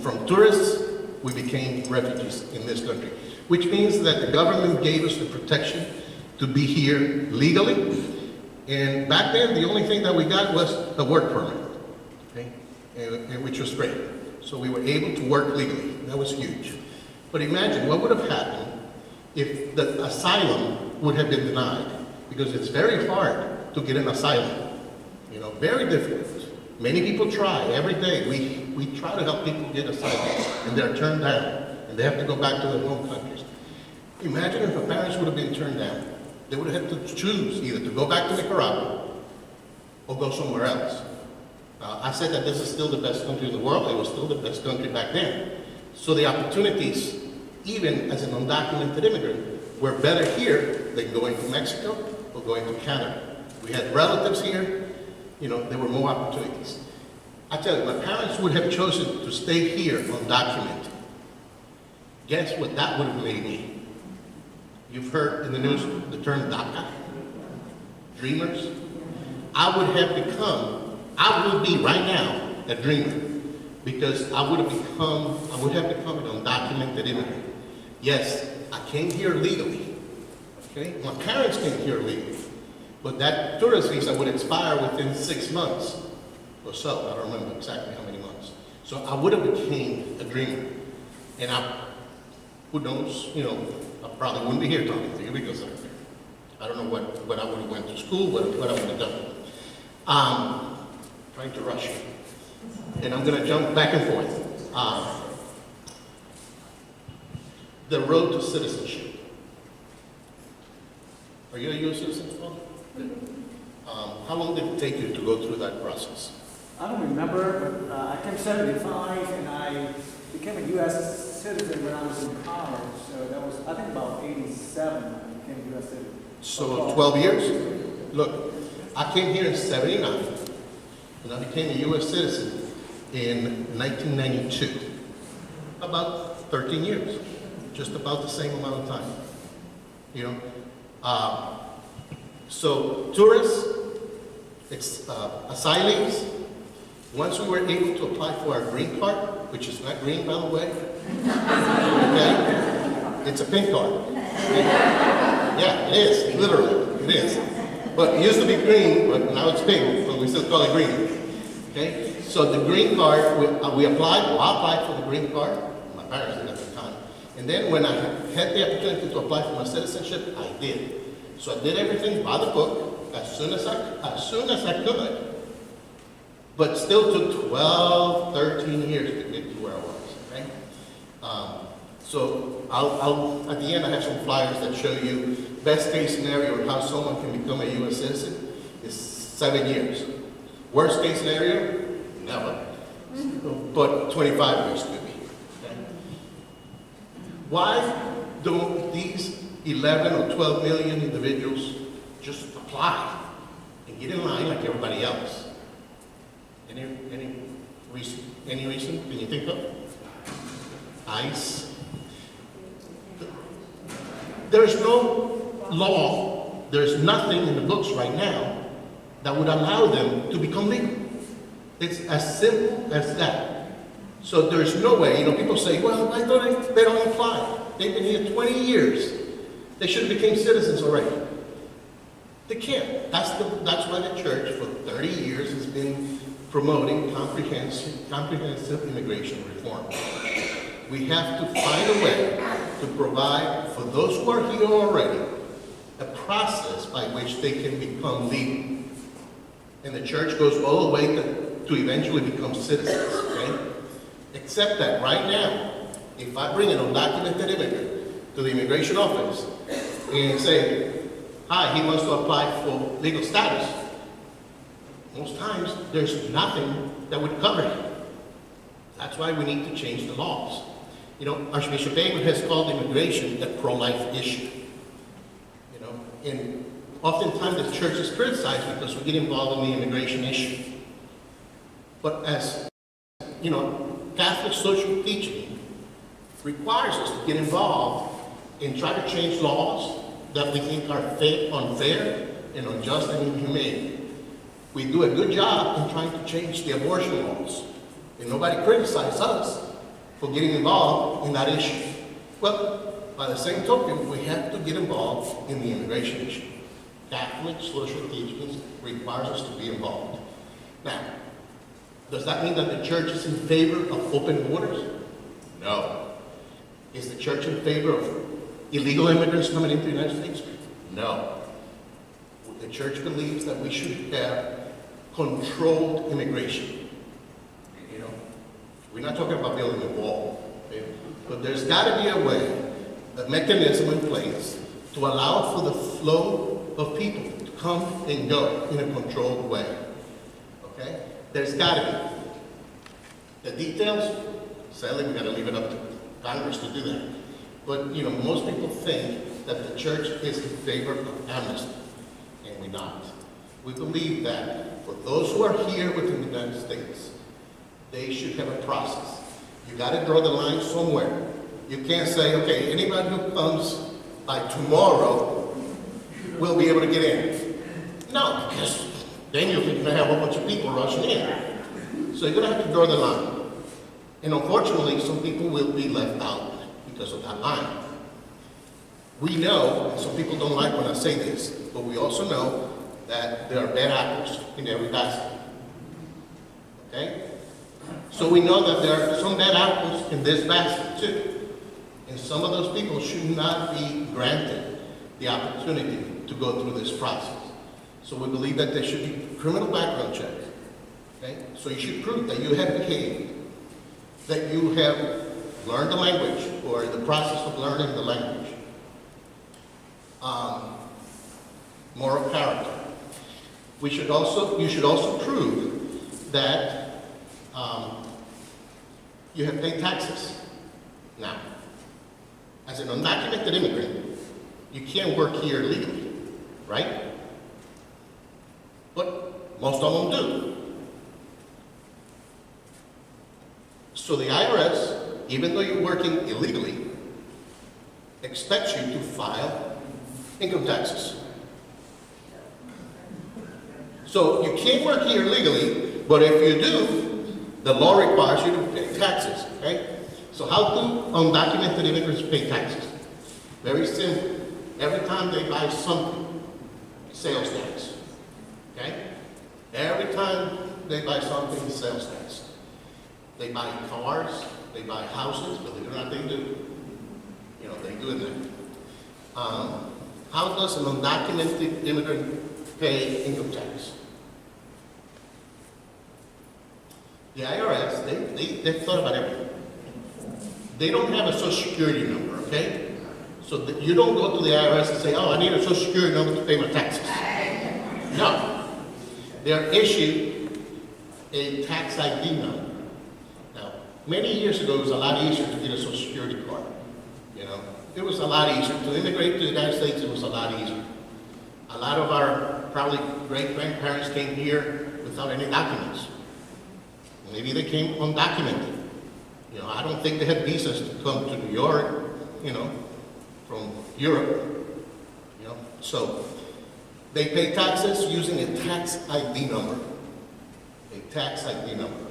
From tourists, we became refugees in this country, which means that the government gave us the protection to be here legally And back then, the only thing that we got was a work permit, okay? And which was great. So we were able to work legally. That was huge. But imagine what would have happened if the asylum would have been denied, because it's very hard to get an asylum. You know, very difficult. Many people try every day. We try to help people get asylum, and they're turned down, and they have to go back to their home countries. Imagine if the parents would have been turned down. They would have had to choose either to go back to Nicaragua or go somewhere else. I said that this is still the best country in the world. It was still the best country back then. So the opportunities, even as an undocumented immigrant, were better here than going to Mexico or going to Canada. We had relatives here. You know, there were more opportunities. I tell you, my parents would have chosen to stay here undocumented. Guess what that would have made me? You've heard in the news the term DACA, dreamers. I would be right now a dreamer, because I would have become an undocumented immigrant. Yes, I came here legally, okay? My parents came here legally, but that tourist visa would expire within 6 months or so. I don't remember exactly how many months. So I would have became a dreamer. And who knows, you know, I probably wouldn't be here talking to you because I don't know what I would have went to school, what I would have done. Trying to rush you. And I'm going to jump back and forth. The road to citizenship. Are you a U.S. citizen, Paul? How long did it take you to go through that process? I don't remember, but I came 75 and I became a U.S. citizen when I was in college. So that was, I think, about 87 when I became a U.S. citizen. So 12 years? Look, I came here in 79 and I became a U.S. citizen in 1992. About 13 years, just about the same amount of time. You know, so tourists, asylees, once we were able to apply for our green card, which is not green, by the way, okay, it's a pink card. Yeah, it is, literally, it is. But it used to be green, but now it's pink, but we still call it green. Okay, so the green card, I applied for the green card. My parents did at the time. And then when I had the opportunity to apply for my citizenship, I did. So I did everything by the book as soon as I could. But still took 12, 13 years to get to where I was. Okay? So I'll at the end I have some flyers that show you best case scenario of how someone can become a U.S. citizen is 7 years. Worst case scenario, never. But 25 years could be. Okay? Why don't these 11 or 12 million individuals just apply and get in line like everybody else? Any reason? Any reason? Can you think of? ICE. There's no law, there's nothing in the books right now that would allow them to become legal. It's as simple as that. So there's no way, you know, people say, well, why don't they don't apply? They've been here 20 years. They should have become citizens already. They can't. That's why the church for 30 years has been promoting comprehensive immigration reform. We have to find a way to provide for those who are here already a process by which they can become legal. And the church goes all the way to eventually become citizens, okay? Except that right now, if I bring an undocumented immigrant to the immigration office and say, hi, he wants to apply for legal status, most times there's nothing that would cover him. That's why we need to change the laws. You know, Archbishop David has called immigration a pro-life issue. You know, and oftentimes the church is criticized because we get involved in the immigration issue. But as, you know, Catholic social teaching requires us to get involved and try to change laws that we think are unfair and unjust and inhumane. We do a good job in trying to change the abortion laws. And nobody criticizes us for getting involved in that issue. Well, by the same token, we have to get involved in the immigration issue. Catholic social teachings requires us to be involved. Now, does that mean that the church is in favor of open borders? No. Is the church in favor of illegal immigrants coming into the United States? No. The church believes that we should have controlled immigration. You know, we're not talking about building a wall, okay? But there's got to be a way, a mechanism in place to allow for the flow of people to come and go in a controlled way. Okay? There's got to be. The details, sadly, we got to leave it up to Congress to do that. But, you know, most people think that the church is in favor of amnesty, and we're not. We believe that for those who are here within the United States, they should have a process. You got to draw the line somewhere. You can't say, okay, anybody who comes by tomorrow will be able to get in. No, because then you're going to have a bunch of people rushing in. So you're going to have to draw the line. And unfortunately, some people will be left out because of that line. We know, and some people don't like when I say this, but we also know that there are bad apples in every basket. Okay? So we know that there are some bad apples in this basket too. And some of those people should not be granted the opportunity to go through this process. So we believe that there should be criminal background check. Okay? So you should prove that you have behaved, that you have learned the language or the process of learning the language. Moral character. You should also prove that you have paid taxes. Now, as an undocumented immigrant, you can't work here legally, right? But most of them do. So the IRS, even though you're working illegally, expects you to file income taxes. So you can't work here legally, but if you do, the law requires you to pay taxes, okay? So how do undocumented immigrants pay taxes? Very simple. Every time they buy something, sales tax, okay? Every time they buy something, sales tax. They buy cars, they buy houses, believe it or not, they do. You know, they do that. How does an undocumented immigrant pay income tax? The IRS, they've thought about everything. They don't have a social security number, okay? So that you don't go to the IRS and say, oh, I need a social security number to pay my taxes. No. They're issued a tax ID number. Now, many years ago, it was a lot easier to get a social security card. You know, it was a lot easier. To immigrate to the United States, it was a lot easier. A lot of our probably great-grandparents came here without any documents. Maybe they came undocumented. You know, I don't think they had visas to come to New York, you know, from Europe, you know. So they pay taxes using a tax ID number. A tax ID number.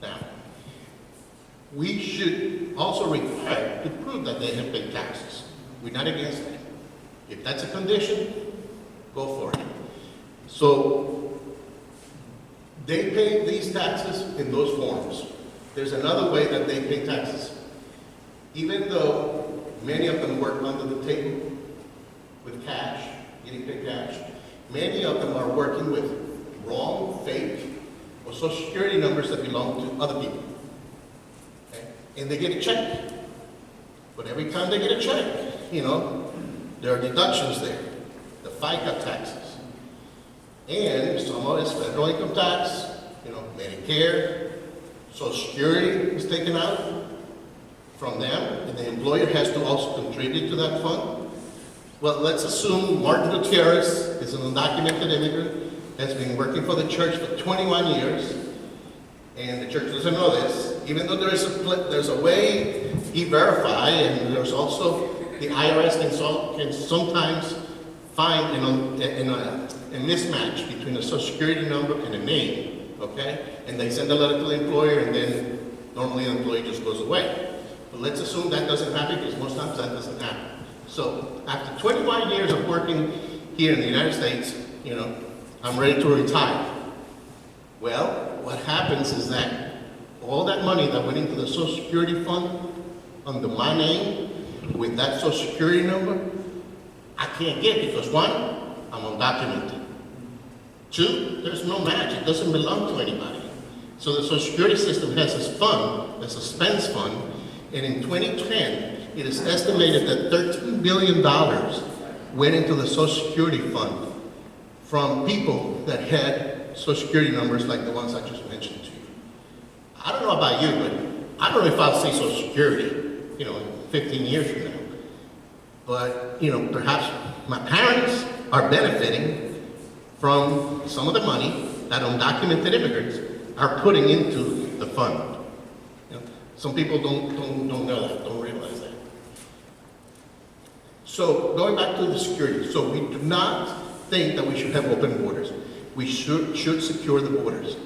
Now, we should also require to prove that they have paid taxes. We're not against that. If that's a condition, go for it. So they pay these taxes in those forms. There's another way that they pay taxes. Even though many of them work under the table with cash, getting paid cash, many of them are working with wrong, fake, or social security numbers that belong to other people. Okay? And they get a check. But every time they get a check, you know, there are deductions there. The FICA taxes. And some of it's federal income tax, you know, Medicare, Social Security is taken out from them, and the employer has to also contribute to that fund. Well, let's assume Martin Gutierrez is an undocumented immigrant, has been working for the church for 21 years, and the church doesn't know this, even though there's a way he verify, and there's also the IRS can sometimes find a mismatch between a social security number and a name, okay? And they send a letter to the employer, and then normally the employee just goes away. But let's assume that doesn't happen, because most times that doesn't happen. So after 21 years of working here in the United States, I'm ready to retire. Well, what happens is that all that money that went into the Social Security fund under my name with that Social Security number, I can't get because one, I'm undocumented. Two, there's no match. It doesn't belong to anybody. So the Social Security system has this fund, a suspense fund, and in 2010, it is estimated that $13 billion went into the Social Security fund from people that had Social Security numbers like the ones I just mentioned to you. I don't know about you, but I don't know if I'll see Social Security, in 15 years from now. But, perhaps my parents are benefiting from some of the money that undocumented immigrants are putting into the fund. Some people don't know that, don't realize that. So going back to the security, so we do not think that we should have open borders. We should secure the borders.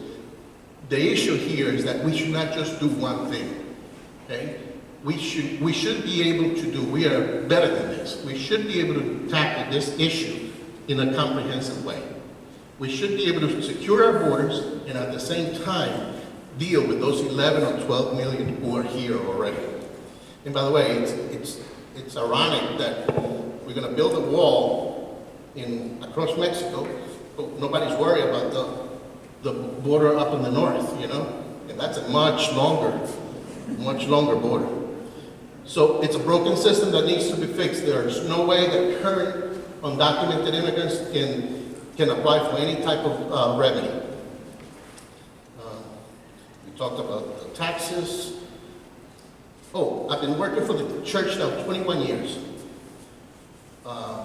The issue here is that we should not just do one thing, okay? We should be able to do, we are better than this. We should be able to tackle this issue in a comprehensive way. We should be able to secure our borders and at the same time deal with those 11 or 12 million who are here already. And by the way, it's ironic that we're going to build a wall across Mexico, but nobody's worried about the border up in the north, and that's a much longer border. So it's a broken system that needs to be fixed. There's no way that current undocumented immigrants can apply for any type of remedy. We talked about the taxes. Oh, I've been working for the church now 21 years.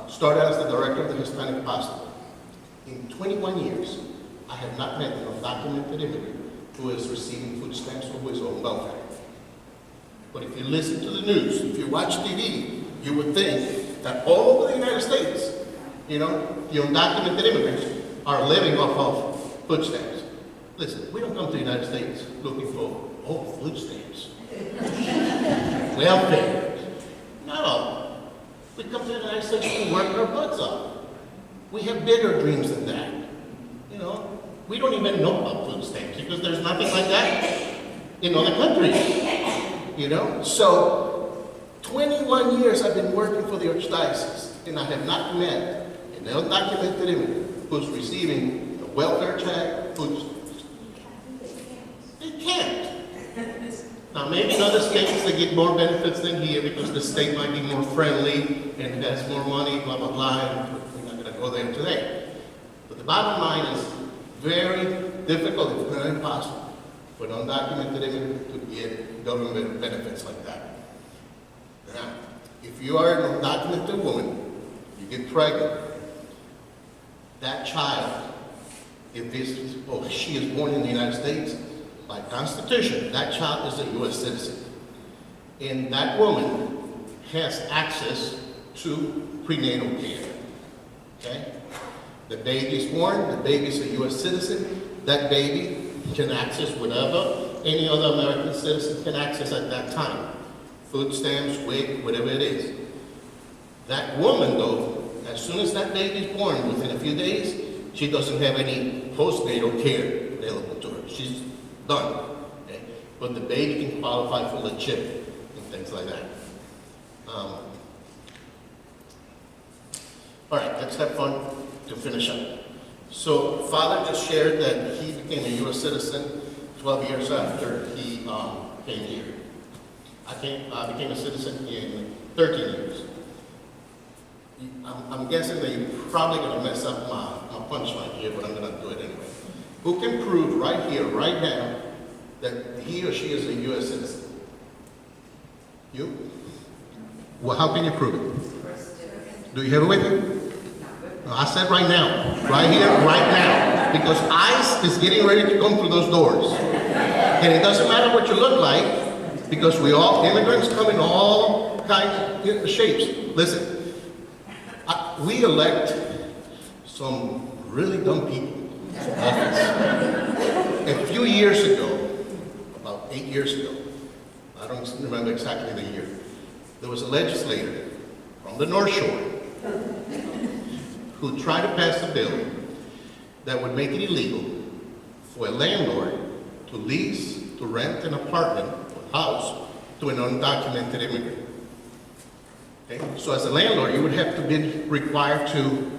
Started as the director of the Hispanic Pastor. In 21 years, I have not met an undocumented immigrant who is receiving food stamps or who is on welfare. But if you listen to the news, if you watch TV, you would think that all over the United States, the undocumented immigrants are living off of food stamps. Listen, we don't come to the United States looking for, food stamps. Welfare. No. We come to the United States to work our butts off. We have bigger dreams than that. We don't even know about food stamps because there's nothing like that in other countries. So 21 years I've been working for the Archdiocese and I have not met an undocumented immigrant who's receiving a welfare check, food stamps. They can't. Now maybe in other states they get more benefits than here because the state might be more friendly and has more money, blah, blah, blah, and we're not going to go there today. But the bottom line is very difficult, if not impossible, for an undocumented immigrant to get government benefits like that. Now, if you are an undocumented woman, you get pregnant, that child, if she is born in the United States, by Constitution, that child is a U.S. citizen. And that woman has access to prenatal care. Okay? The baby is born, the baby is a U.S. citizen, that baby can access whatever any other American citizen can access at that time. Food stamps, WIC, whatever it is. That woman, though, as soon as that baby is born, within a few days, she doesn't have any postnatal care available to her. She's done. Okay? But the baby can qualify for the chip and things like that. All right, let's have fun to finish up. So Father just shared that he became a U.S. citizen 12 years after he came here. I became a citizen in 13 years. I'm guessing that you're probably going to mess up my punchline here, but I'm going to do it anyway. Who can prove right here, right now, that he or she is a U.S. citizen? You? Well, how can you prove it? Do you have it with you? No, I said right now. Right here, right now. Because ICE is getting ready to come through those doors. And it doesn't matter what you look like, because immigrants come in all kinds of shapes. Listen, we elect some really dumb people to office. A few years ago, about 8 years ago, I don't remember exactly the year, there was a legislator from the North Shore who tried to pass a bill that would make it illegal for a landlord to lease, to rent an apartment or house to an undocumented immigrant. Okay? So as a landlord, you would have to be required to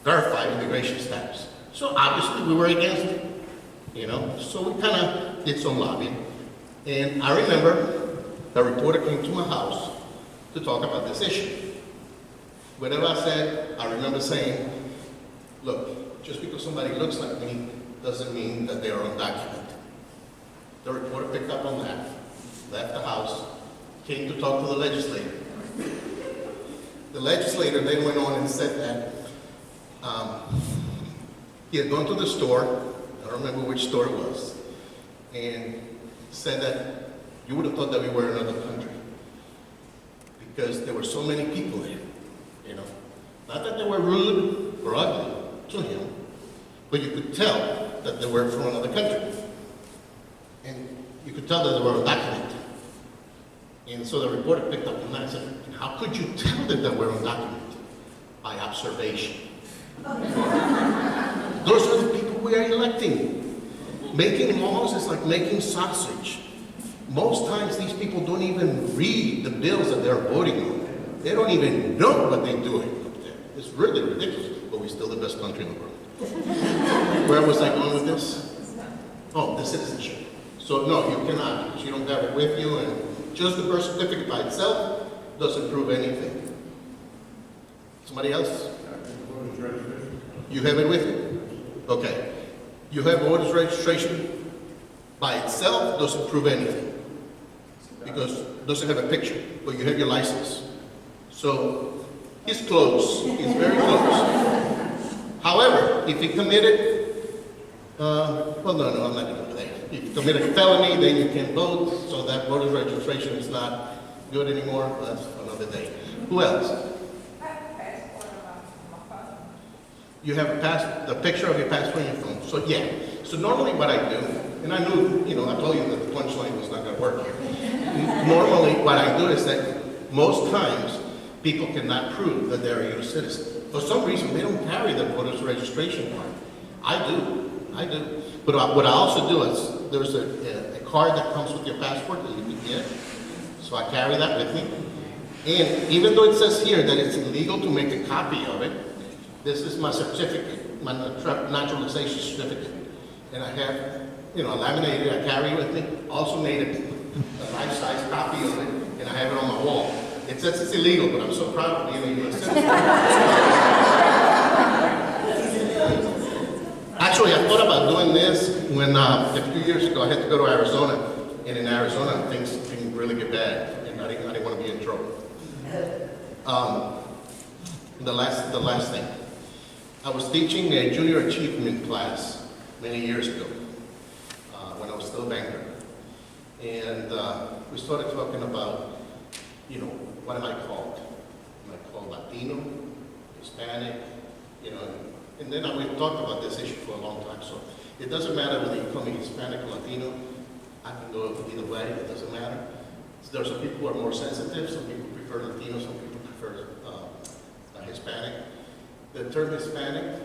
verify immigration status. So obviously we were against it, you know, so we kind of did some lobbying. And I remember a reporter came to my house to talk about this issue. Whatever I said, I remember saying, look, just because somebody looks like me doesn't mean that they are undocumented. The reporter picked up on that, left the house, came to talk to the legislator. The legislator then went on and said that he had gone to the store, I don't remember which store it was, and said that you would have thought that we were in another country because there were so many people there, you know. Not that they were rude or ugly to him, but you could tell that they were from another country. And you could tell that they were undocumented. And so the reporter picked up on that and said, how could you tell that they were undocumented? By observation. Those are the people we are electing. Making laws is like making sausage. Most times these people don't even read the bills that they're voting on. They don't even know what they're doing up there. It's really ridiculous, but we're still the best country in the world. Where was I going with this? Oh, the citizenship. So no, you cannot, because you don't have it with you, and just the birth certificate by itself doesn't prove anything. Somebody else? You have it with you? Okay. You have voters registration by itself doesn't prove anything because it doesn't have a picture, but you have your license. So he's close. He's very close. However, if he committed, well, no, I'm not going to go there. If you commit a felony, then you can vote. So that voter registration is not good anymore. That's another day. Who else? You have a picture of your passport on your phone. So yeah. So normally what I do, and I knew, you know, I told you that the punchline was not going to work here. Normally what I do is that most times people cannot prove that they're a U.S. citizen. For some reason, they don't carry their voter's registration card. I do. But what I also do is there's a card that comes with your passport that you can get. So I carry that with me. And even though it says here that it's illegal to make a copy of it, this is my certificate, my naturalization certificate. And I have, you know, laminated, I carry it with me. Also made a life-size copy of it, and I have it on my wall. It says it's illegal, but I'm so proud of being a U.S. citizen. Actually, I thought about doing this when a few years ago I had to go to Arizona, and in Arizona things can really get bad, and I didn't want to be in trouble. The last thing. I was teaching a junior achievement class many years ago when I was still a banker. And we started talking about, you know, what am I called? Am I called Latino, Hispanic, you know, and then we've talked about this issue for a long time. So it doesn't matter whether you call me Hispanic or Latino. I can go either way, it doesn't matter. There are some people who are more sensitive, some people prefer Latino, some people prefer Hispanic. The term Hispanic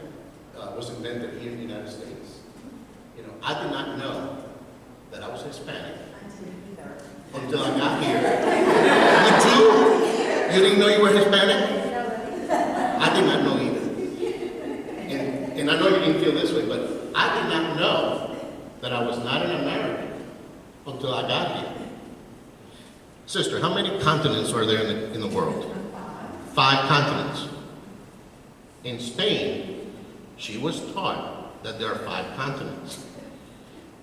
was invented here in the United States. You know, I did not know that I was Hispanic until I got here. You too? You didn't know you were Hispanic? I did not know either. And I know you didn't feel this way, but I did not know that I was not an American until I got here. Sister, how many continents are there in the world? 5 continents. In Spain, she was taught that there are 5 continents.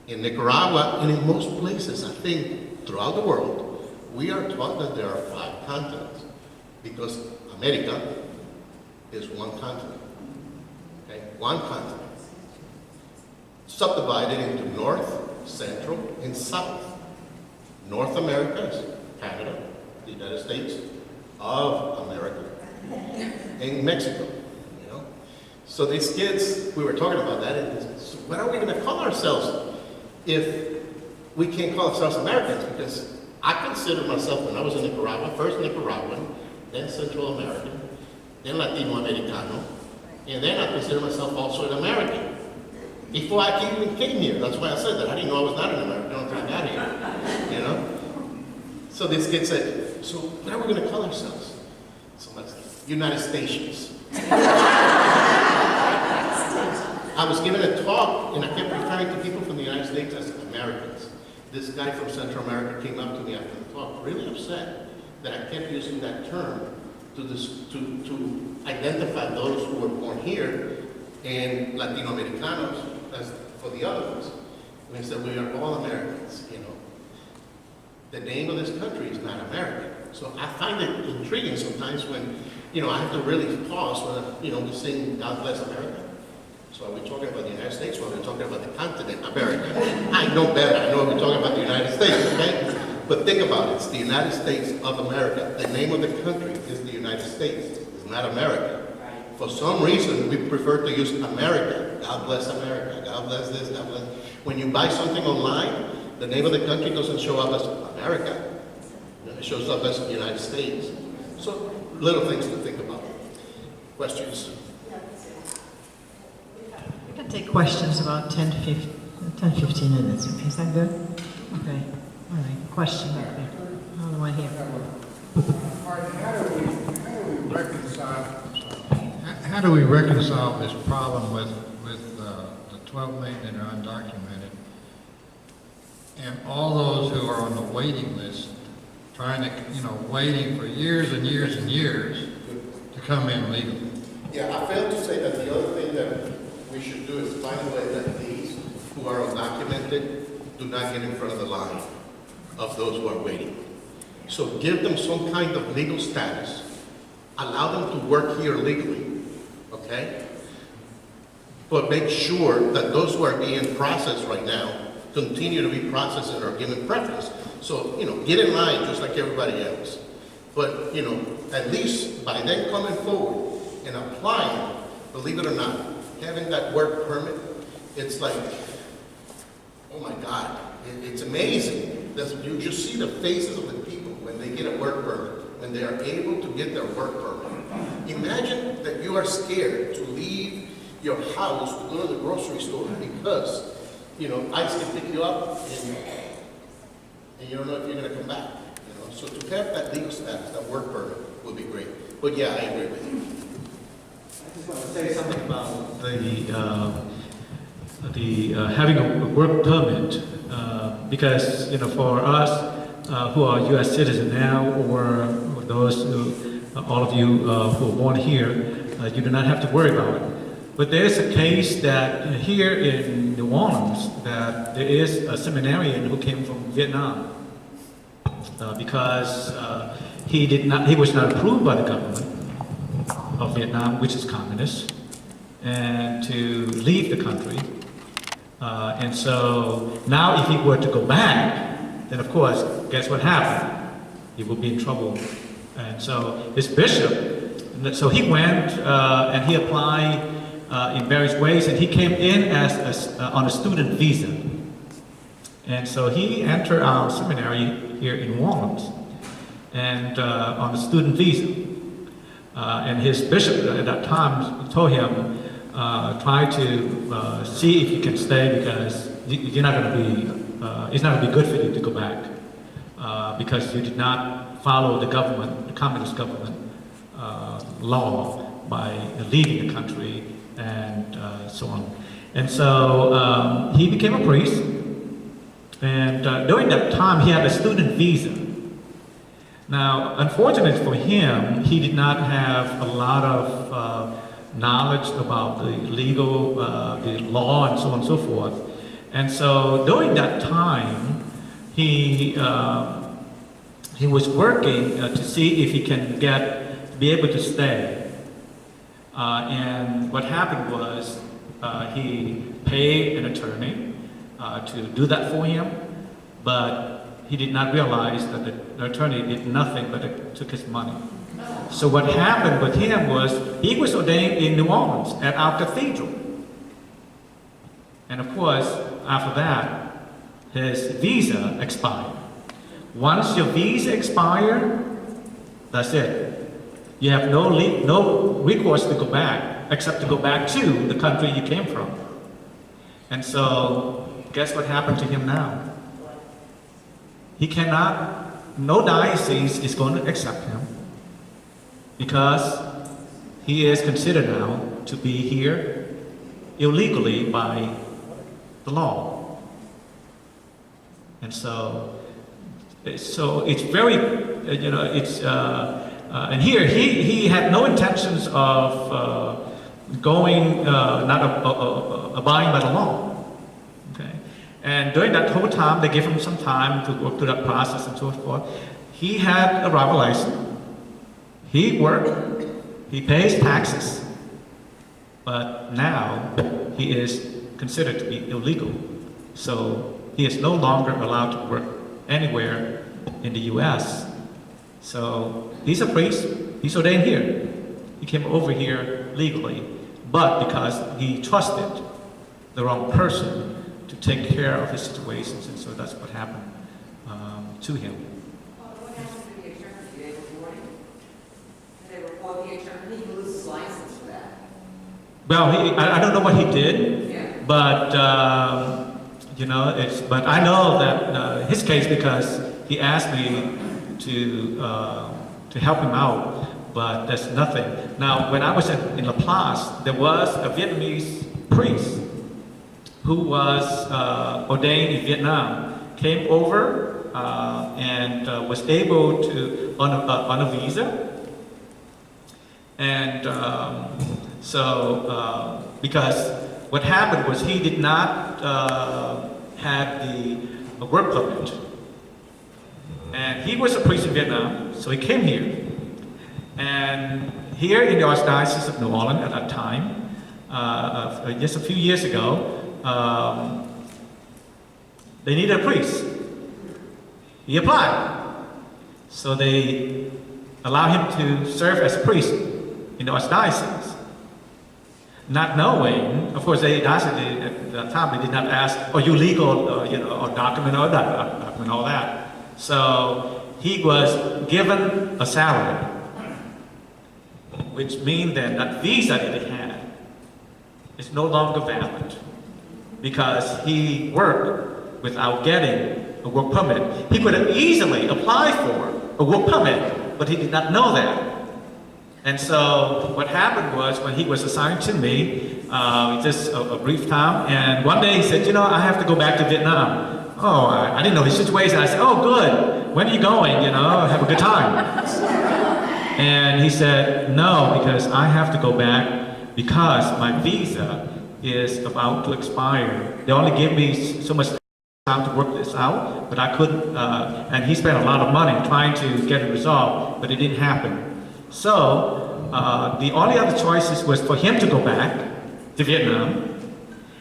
In Nicaragua, and in most places, I think, throughout the world, we are taught that there are 5 continents because America is one continent. Okay? One continent. Subdivided into North, Central, and South. North America is Canada, the United States of America, and Mexico. So these kids, we were talking about that, and so what are we going to call ourselves if we can't call ourselves Americans? Because I consider myself, when I was in Nicaragua, first Nicaraguan, then Central American, then Latino Americano, And then I consider myself also an American. Before I even came here, that's why I said that. I didn't know I was not an American until I got here, you know? So this kid said, so what are we going to call ourselves? So I said, United Stations. I was given a talk, and I kept referring to people from the United States as Americans. This guy from Central America came up to me after the talk, really upset that I kept using that term to identify those who were born here and Latino-Americanos as for the other ones. And he said, we are all Americans, you know. The name of this country is not American. So I find it intriguing sometimes when, you know, I have to really pause when, you know, we sing God Bless America. So are we talking about the United States or are we talking about the continent, America? I know better. I know we're talking about the United States, okay? But think about it. It's the United States of America. The name of the country is the United States. It's not America. For some reason, we prefer to use America. God bless America. God bless this, God bless. When you buy something online, the name of the country doesn't show up as America. It shows up as the United States. So, little things to think about. Questions? We can take questions about 10 to 15 minutes. Okay, is that good? Okay. All right. Question back there. Another one here. Martin, how do we reconcile this problem with the 12 million that are undocumented and all those who are on the waiting list trying to, waiting for years and years and years to come in legally? Yeah, I failed to say that the other thing that we should do is find a way that these who are undocumented do not get in front of the line of those who are waiting. So give them some kind of legal status. Allow them to work here legally, okay? But make sure that those who are being processed right now continue to be processed and are given preference. So, get in line just like everybody else. But, at least by them coming forward and applying, believe it or not, having that work permit, it's like, oh my God, it's amazing. You just see the faces of the people when they get a work permit, when they are able to get their work permit. Imagine that you are scared to leave your house to go to the grocery store because, ICE can pick you up and you don't know if you're going to come back. So to have that legal status, that work permit, would be great. But yeah, I agree with you. I just want to say something about the having a work permit, because for us who are U.S. citizens now, or those who, all of you who are born here, you do not have to worry about it. But there is a case that here in New Orleans that there is a seminarian who came from Vietnam because he was not approved by the government of Vietnam, which is communist, and to leave the country. And so now if he were to go back, then of course, guess what happened? He will be in trouble. And so his bishop, so he went and he applied in various ways, and he came in as on a student visa. And so he entered our seminary here in New Orleans, and on a student visa. And his bishop at that time told him, try to see if you can stay because you're not going to be, it's not going to be good for you to go back because you did not follow the government, the communist government law by leaving the country and so on. And so he became a priest, and during that time he had a student visa. Now, unfortunately for him, he did not have a lot of knowledge about the legal, the law, and so on and so forth. And so during that time, he was working to see if he can be able to stay. And what happened was he paid an attorney to do that for him, but he did not realize that the attorney did nothing but took his money. So what happened with him was he was ordained in New Orleans at our cathedral. And of course, after that, his visa expired. Once your visa expired, that's it. You have no recourse to go back, except to go back to the country you came from. And so, guess what happened to him now? He cannot, no diocese is going to accept him because he is considered now to be here illegally by the law. And so it's very, and here he had no intentions of going, not abiding by the law. Okay, and during that whole time, they gave him some time to work through that process and so forth. He had a driver license. He worked. He pays taxes. But now he is considered to be illegal. So he is no longer allowed to work anywhere in the U.S. So he's a priest. He's ordained here. He came over here legally, but because he trusted the wrong person to take care of his situations, and so that's what happened to him. What happened to the attorney? Did they report him? Did they report the attorney? He loses his license for that. Well, I don't know what he did, Yeah. but but I know that his case because he asked me to help him out, but there's nothing. Now, when I was in La Place, there was a Vietnamese priest who was ordained in Vietnam, came over and was able to on a visa, and because what happened was he did not have the work permit. And he was a priest in Vietnam, so he came here. And here in the Archdiocese of New Orleans at that time, just a few years ago, they needed a priest. He applied. So they allowed him to serve as a priest in the Archdiocese. Not knowing, of course, at that time they did not ask, "Are you legal?" Or document all that, document all that. So he was given a salary, which means that visa that he had is no longer valid because he worked without getting a work permit. He could have easily applied for a work permit, but he did not know that. And so what happened was when he was assigned to me, just a brief time, and one day he said, I have to go back to Vietnam. Oh, I didn't know his situation. I said, oh, good. When are you going? Have a good time. And he said, no, because I have to go back because my visa is about to expire. They only give me so much time to work this out, but I couldn't, and he spent a lot of money trying to get it resolved, but it didn't happen. So, the only other choices was for him to go back to Vietnam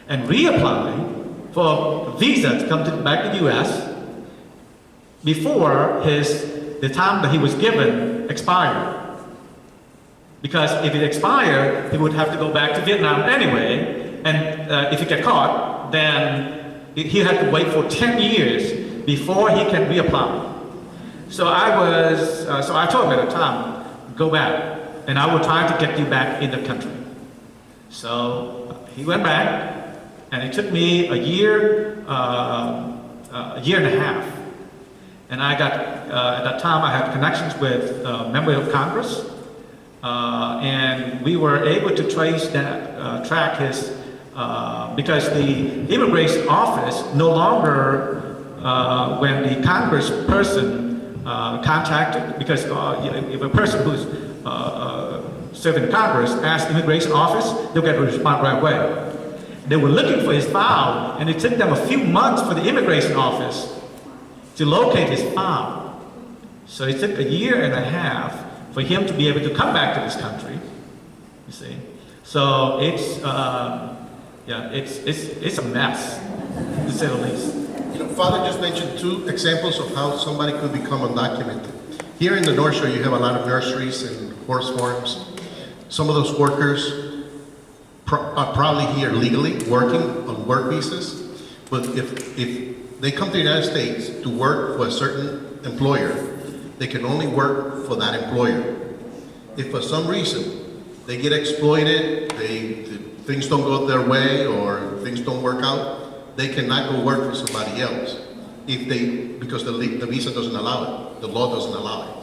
and reapply for a visa to come back to the U.S. before the time that he was given expired. Because if it expired, he would have to go back to Vietnam anyway, and if he get caught, then he had to wait for 10 years before he can reapply. So I told him at the time, go back, and I will try to get you back in the country. So he went back, and it took me a year and a half. And I got, at that time I had connections with members of Congress, and we were able to track his, because the immigration office no longer, when the Congress person contacted, because if a person who's serving in Congress asks the immigration office, they'll get a response right away. They were looking for his file, and it took them a few months for the immigration office to locate his file. So it took a year and a half for him to be able to come back to this country, you see. So it's a mess, to say the least. Father just mentioned two examples of how somebody could become undocumented. Here in the North Shore, you have a lot of nurseries and horse farms. Some of those workers are probably here legally, working on work visas, but if they come to the United States to work for a certain employer, they can only work for that employer. if for some reason they get exploited, things don't go their way or things don't work out, they cannot go work for somebody else because the visa doesn't allow it, the law doesn't allow it.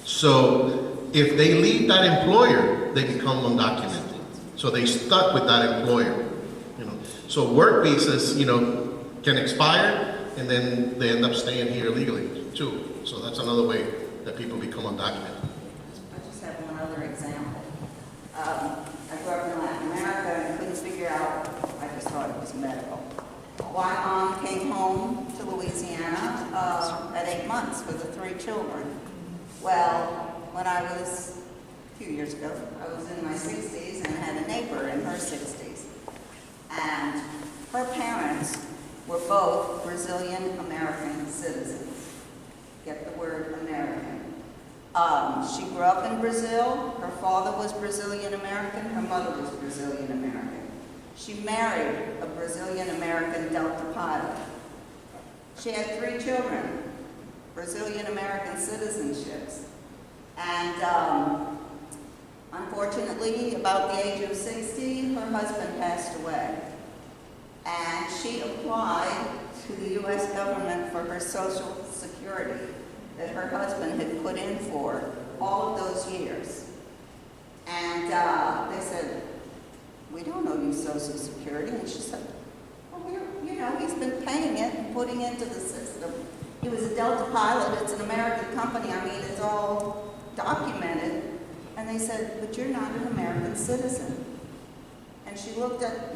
So if they leave that employer, they become undocumented. So they stuck with that employer. So work visas, can expire, and then they end up staying here legally too. So that's another way that people become undocumented. I just have one other example. I grew up in Latin America and couldn't figure out, I just thought it was medical. My mom came home to Louisiana at 8 months with the 3 children. Well, when I was, a few years ago, I was in my 60s and had a neighbor in her 60s. And her parents were both Brazilian American citizens. Get the word American. She grew up in Brazil. Her father was Brazilian American. Her mother was Brazilian American. She married a Brazilian American Delta pilot. She had 3 children, Brazilian American citizenships. And unfortunately, about the age of 60, her husband passed away. And she applied to the U.S. government for her Social Security that her husband had put in for all of those years. And they said, "We don't owe you Social Security." And she said, "Well, he's been paying it and putting it into the system. He was a Delta pilot. It's an American company. I mean, it's all documented." And they said, "But you're not an American citizen." And she looked at,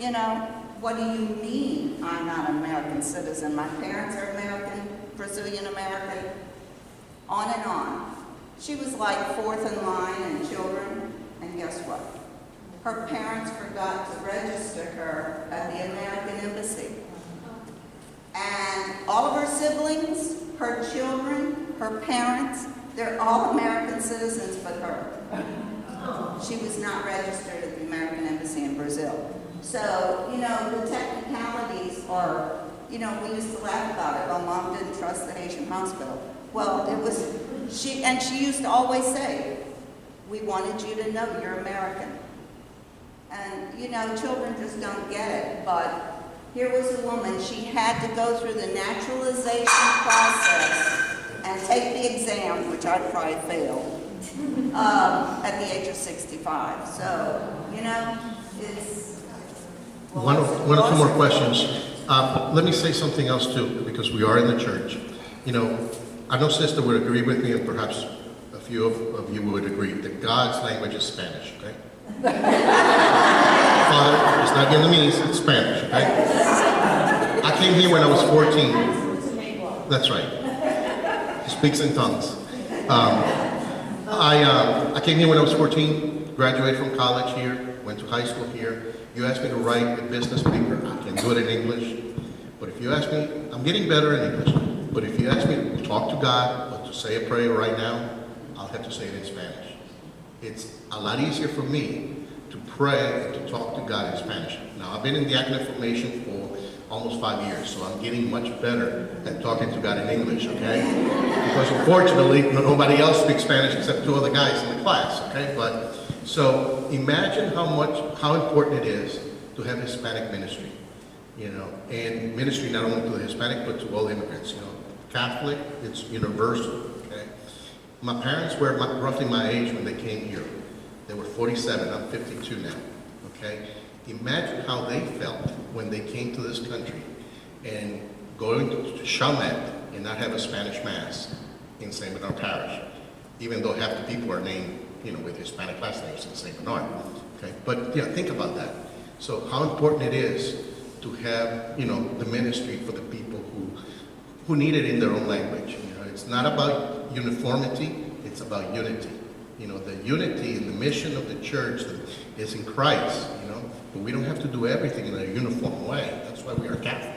"What do you mean I'm not an American citizen? My parents are American, Brazilian American," on and on. She was like 4th in line in children, and guess what? Her parents forgot to register her at the American Embassy. And all of her siblings, her children, her parents, they're all American citizens but her. She was not registered at the American Embassy in Brazil. So, the technicalities are, we used to laugh about it. Well, Mom didn't trust the Haitian hospital. Well, she used to always say, "We wanted you to know you're American." And, children just don't get it. But here was a woman, she had to go through the naturalization process and take the exam, which I'd probably fail, at the age of 65. So, it's... One or two more questions. Let me say something else too, because we are in the church. I know Sister would agree with me, and perhaps a few of you would agree, that God's language is Spanish, okay? Father, it's not Vietnamese, it's Spanish, okay? I came here when I was 14. That's right. He speaks in tongues. I came here when I was 14, graduated from college here, went to high school here. You asked me to write a business paper, I can do it in English. But if you ask me, I'm getting better in English. But if you ask me to talk to God or to say a prayer right now, I'll have to say it in Spanish. It's a lot easier for me to pray and to talk to God in Spanish. Now, I've been in diaconate formation for almost 5 years, so I'm getting much better at talking to God in English, okay? Because unfortunately, nobody else speaks Spanish except 2 other guys in the class, okay? But so imagine how important it is to have Hispanic ministry, and ministry not only to the Hispanic but to all immigrants. Catholic, it's universal, okay? My parents were roughly my age when they came here. They were 47, I'm 52 now, okay? Imagine how they felt when they came to this country and going to Chalmette and not have a Spanish mass in St. Bernard Parish, even though half the people are named, with Hispanic last names in St. Bernard, okay? But, think about that. So how important it is to have, the ministry for the people who need it in their own language. It's not about uniformity, it's about unity. The unity and the mission of the church is in Christ, but we don't have to do everything in a uniform way. That's why we are Catholic.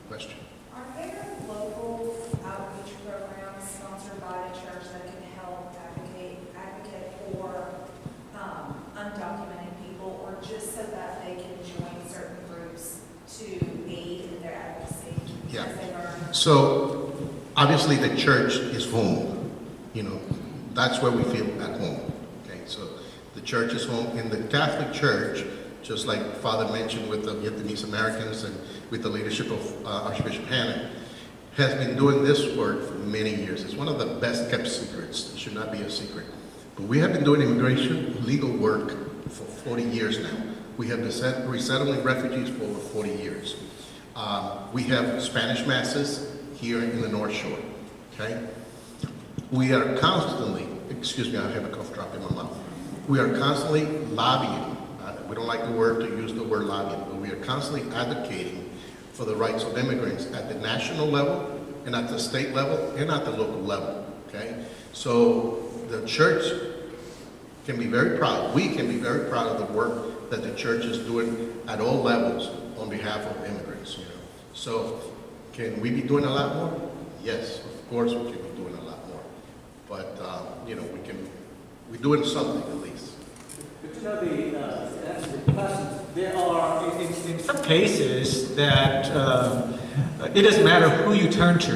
Question. Are there local outreach programs sponsored by the church that can help advocate for undocumented people, or just so that they can join certain groups to aid in their advocacy? Yeah. As they learn? So obviously the church is home. That's where we feel at home. The church is home. In the Catholic Church, just like Father mentioned with the Vietnamese Americans and with the leadership of Archbishop Hannon, has been doing this work for many years. It's one of the best kept secrets. It should not be a secret. But we have been doing immigration legal work for 40 years now. We have been resettling refugees for over 40 years. We have Spanish masses here in the North Shore, okay? We are constantly, excuse me, I have a cough drop in my mouth. We are constantly lobbying. We don't like the word to use the word lobbying, but we are constantly advocating for the rights of immigrants at the national level and at the state level and at the local level, okay? So the church can be very proud, we can be very proud of the work that the church is doing at all levels on behalf of immigrants, you know. So can we be doing a lot more? Yes, of course we can be doing a lot more. But, you know, we're doing something at least. But you know, to answer the questions, there are, In some cases that it doesn't matter who you turn to.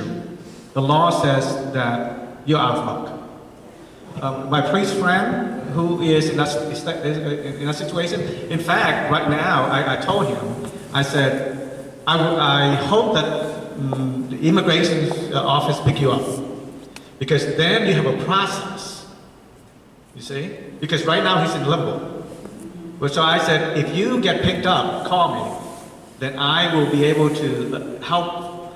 The law says that you're out of luck. My priest friend who is in that situation, in fact, right now, I told him, I said, I hope that the immigration office pick you up, because then you have a process, you see? Because right now he's in limbo. So I said, if you get picked up, call me, then I will be able to help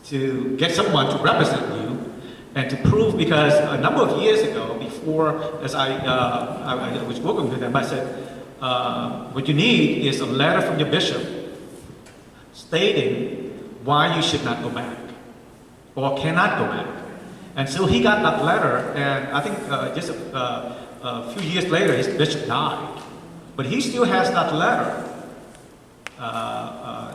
to get someone to represent you and to prove, because a number of years ago, before, as I was working with them, I said, what you need is a letter from your bishop stating why you should not go back or cannot go back. And so he got that letter, and I think just a few years later, his bishop died. But he still has that letter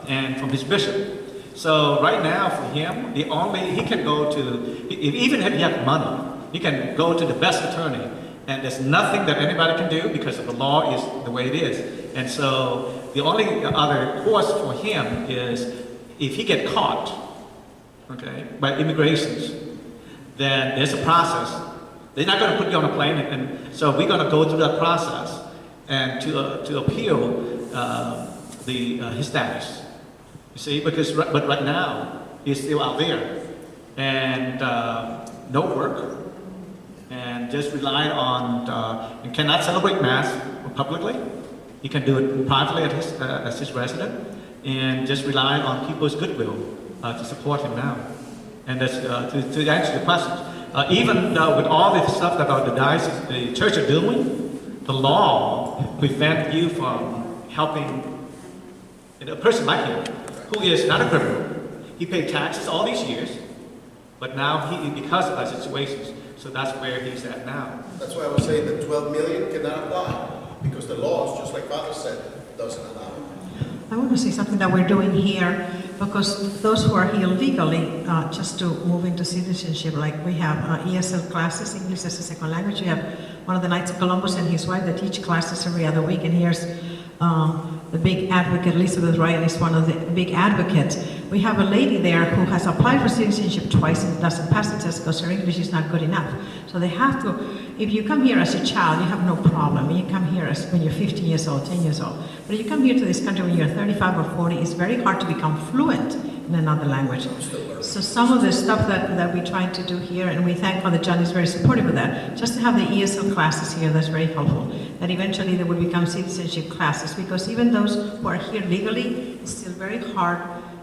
and from his bishop. So right now for him, he can go to, even if he has money, he can go to the best attorney, and there's nothing that anybody can do because the law is the way it is. And so the only other course for him is if he get caught, okay, by immigrations, then there's a process. They're not going to put you on a plane, and so we're going to go through that process and to appeal his status. You see, but right now he's still out there and no work, and just rely on and cannot celebrate Mass publicly. He can do it privately as his resident, and just rely on people's goodwill to support him now. And that's, to answer the question, even with all this stuff that the diocese, the church are doing, the law prevents you from helping a person like him, who is not a criminal. He paid taxes all these years, but now because of that situations, so that's where he's at now. That's why I was saying that 12 million cannot apply, because the laws, just like Father said, doesn't allow it. I want to say something that we're doing here, because those who are here legally, just to move into citizenship, like we have ESL classes, English as a second language. We have one of the Knights of Columbus and his wife that teach classes every other week, and here's the big advocate, Elizabeth Ryan is one of the big advocates. We have a lady there who has applied for citizenship twice and doesn't pass the test because her English is not good enough. So they have to, if you come here as a child, you have no problem. You come here when you're 15 years old, 10 years old. But if you come here to this country when you're 35 or 40, it's very hard to become fluent in another language. So some of the stuff that we're trying to do here, and we thank Father John is very supportive of that, just to have the ESL classes here, that's very helpful. That eventually they will become citizenship classes, because even those who are here legally, it's still very hard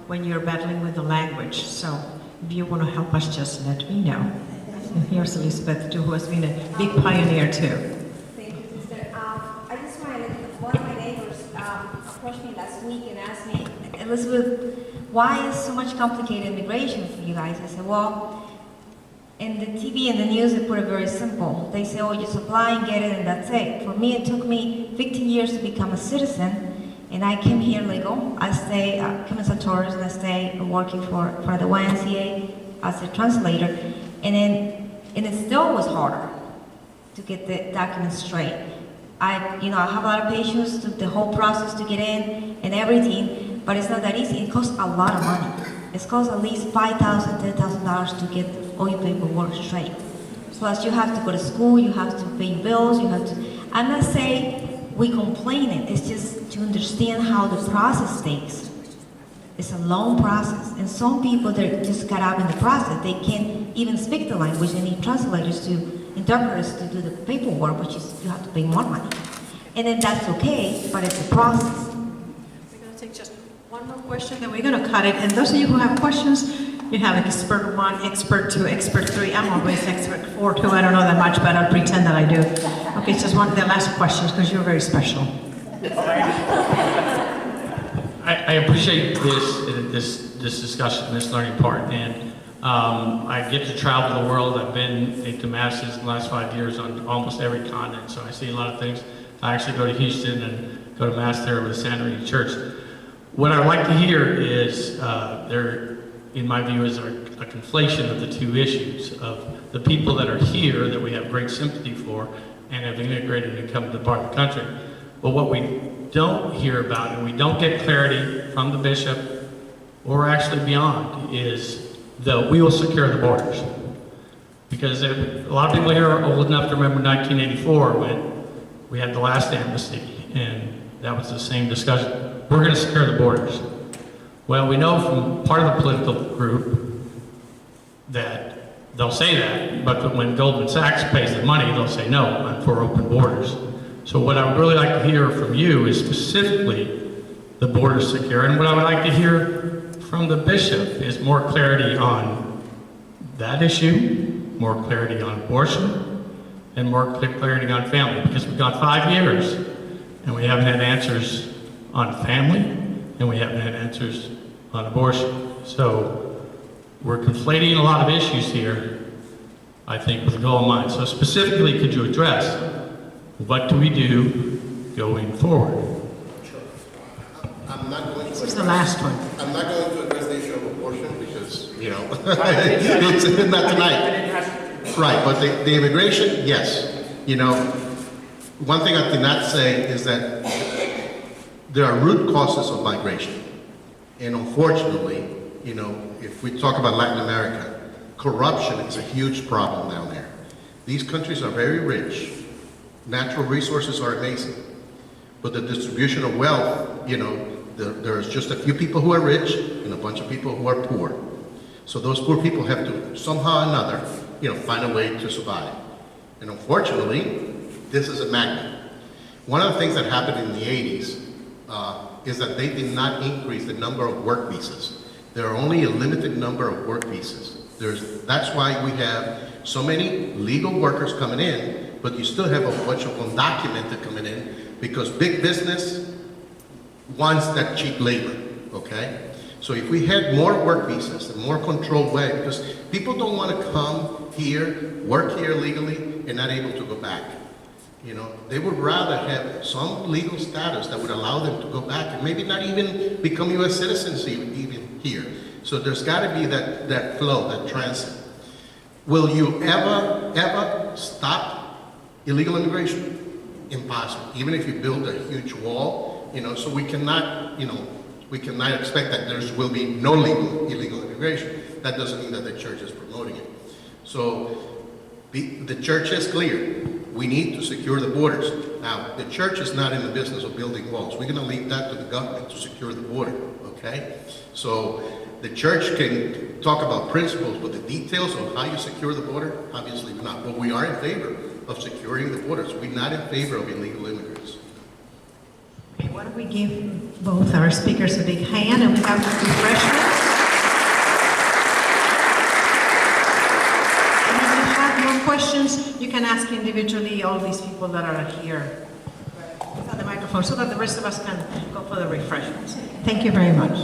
when you're battling with the language. So if you want to help us, just let me know. And here's Elizabeth too, who has been a big pioneer too. Thank you, Sister. I just wanted, one of my neighbors approached me last week and asked me, Elizabeth, why is so much complicated immigration for you guys? I said, well, in the TV and the news, they put it very simple. They say, oh, you just apply and get it, and that's it. For me, it took me 15 years to become a citizen, and I came here legal. I came as a tourist, and I stay working for the YMCA as a translator, and it still was harder to get the documents straight. I have a lot of patience to the whole process to get in and everything, but it's not that easy. It costs a lot of money. It costs at least $5,000, $10,000 to get all your paperwork straight. Plus, you have to go to school, you have to pay bills, you have to. I'm not saying we complaining, it's just to understand how the process takes. It's a long process, and some people that just got out in the process, they can't even speak the language. They need translators to, interpreters to do the paperwork, which is, you have to pay more money. And then that's okay, but it's a process. We're going to take just one more question, then we're going to cut it. And those of you who have questions, you have expert 1, expert 2, expert 3. I'm always expert 4 too. I don't know that much, but I'll pretend that I do. Okay, it's just one of the last questions because you're very special. I appreciate this discussion, this learning part, and I get to travel the world. I've been to Damascus in the last 5 years on almost every continent, so I see a lot of things. I actually go to Houston and go to Mass there with the Santa Rita Church. What I'd like to hear is there, in my view, is a conflation of the two issues of the people that are here that we have great sympathy for and have integrated and come to the part of the country. But what we don't hear about and we don't get clarity from the bishop or actually beyond is that we will secure the borders. Because a lot of people here are old enough to remember 1984 when we had the last amnesty, and that was the same discussion. We're going to secure the borders. Well, we know from part of the political group that they'll say that, but when Goldman Sachs pays the money, they'll say, no, I'm for open borders. So what I would really like to hear from you is specifically the border secure. And what I would like to hear from the bishop is more clarity on that issue, more clarity on abortion, and more clarity on family. Because we've gone 5 years and we haven't had answers on family and we haven't had answers on abortion. So we're conflating a lot of issues here, I think, with a goal in mind. So specifically, could you address what do we do going forward? Sure. I'm not going to This is the last one. I'm not going to address the issue of abortion because, you know, it's not tonight. Right, but the immigration, yes. You know, one thing I did not say is that there are root causes of migration. And unfortunately, you know, if we talk about Latin America, corruption is a huge problem down there. These countries are very rich. Natural resources are amazing. But the distribution of wealth, you know, there's just a few people who are rich and a bunch of people who are poor. So those poor people have to somehow or another, you know, find a way to survive. And unfortunately, this is a magnet. One of the things that happened in the 80s is that they did not increase the number of work visas. There are only a limited number of work visas. That's why we have so many legal workers coming in, but you still have a bunch of undocumented coming in because big business wants that cheap labor, okay? So if we had more work visas, a more controlled way, because people don't want to come here, work here legally, and not able to go back. You know, they would rather have some legal status that would allow them to go back and maybe not even become U.S. citizens even here. So there's got to be that flow, that transit. Will you ever stop illegal immigration? Impossible. Even if you build a huge wall, you know, so we cannot, you know, we cannot expect that there will be no illegal immigration. That doesn't mean that the church is promoting it. So the church is clear. We need to secure the borders. Now, the church is not in the business of building walls. We're going to leave that to the government to secure the border, okay? So the church can talk about principles, but the details of how you secure the border, obviously not. But we are in favor of securing the borders. We're not in favor of illegal immigrants. Okay, why don't we give both our speakers a big hand and we have refreshments. And if you have more questions, you can ask individually all these people that are here. Without the microphone, so that the rest of us can go for the refreshments. Thank you very much.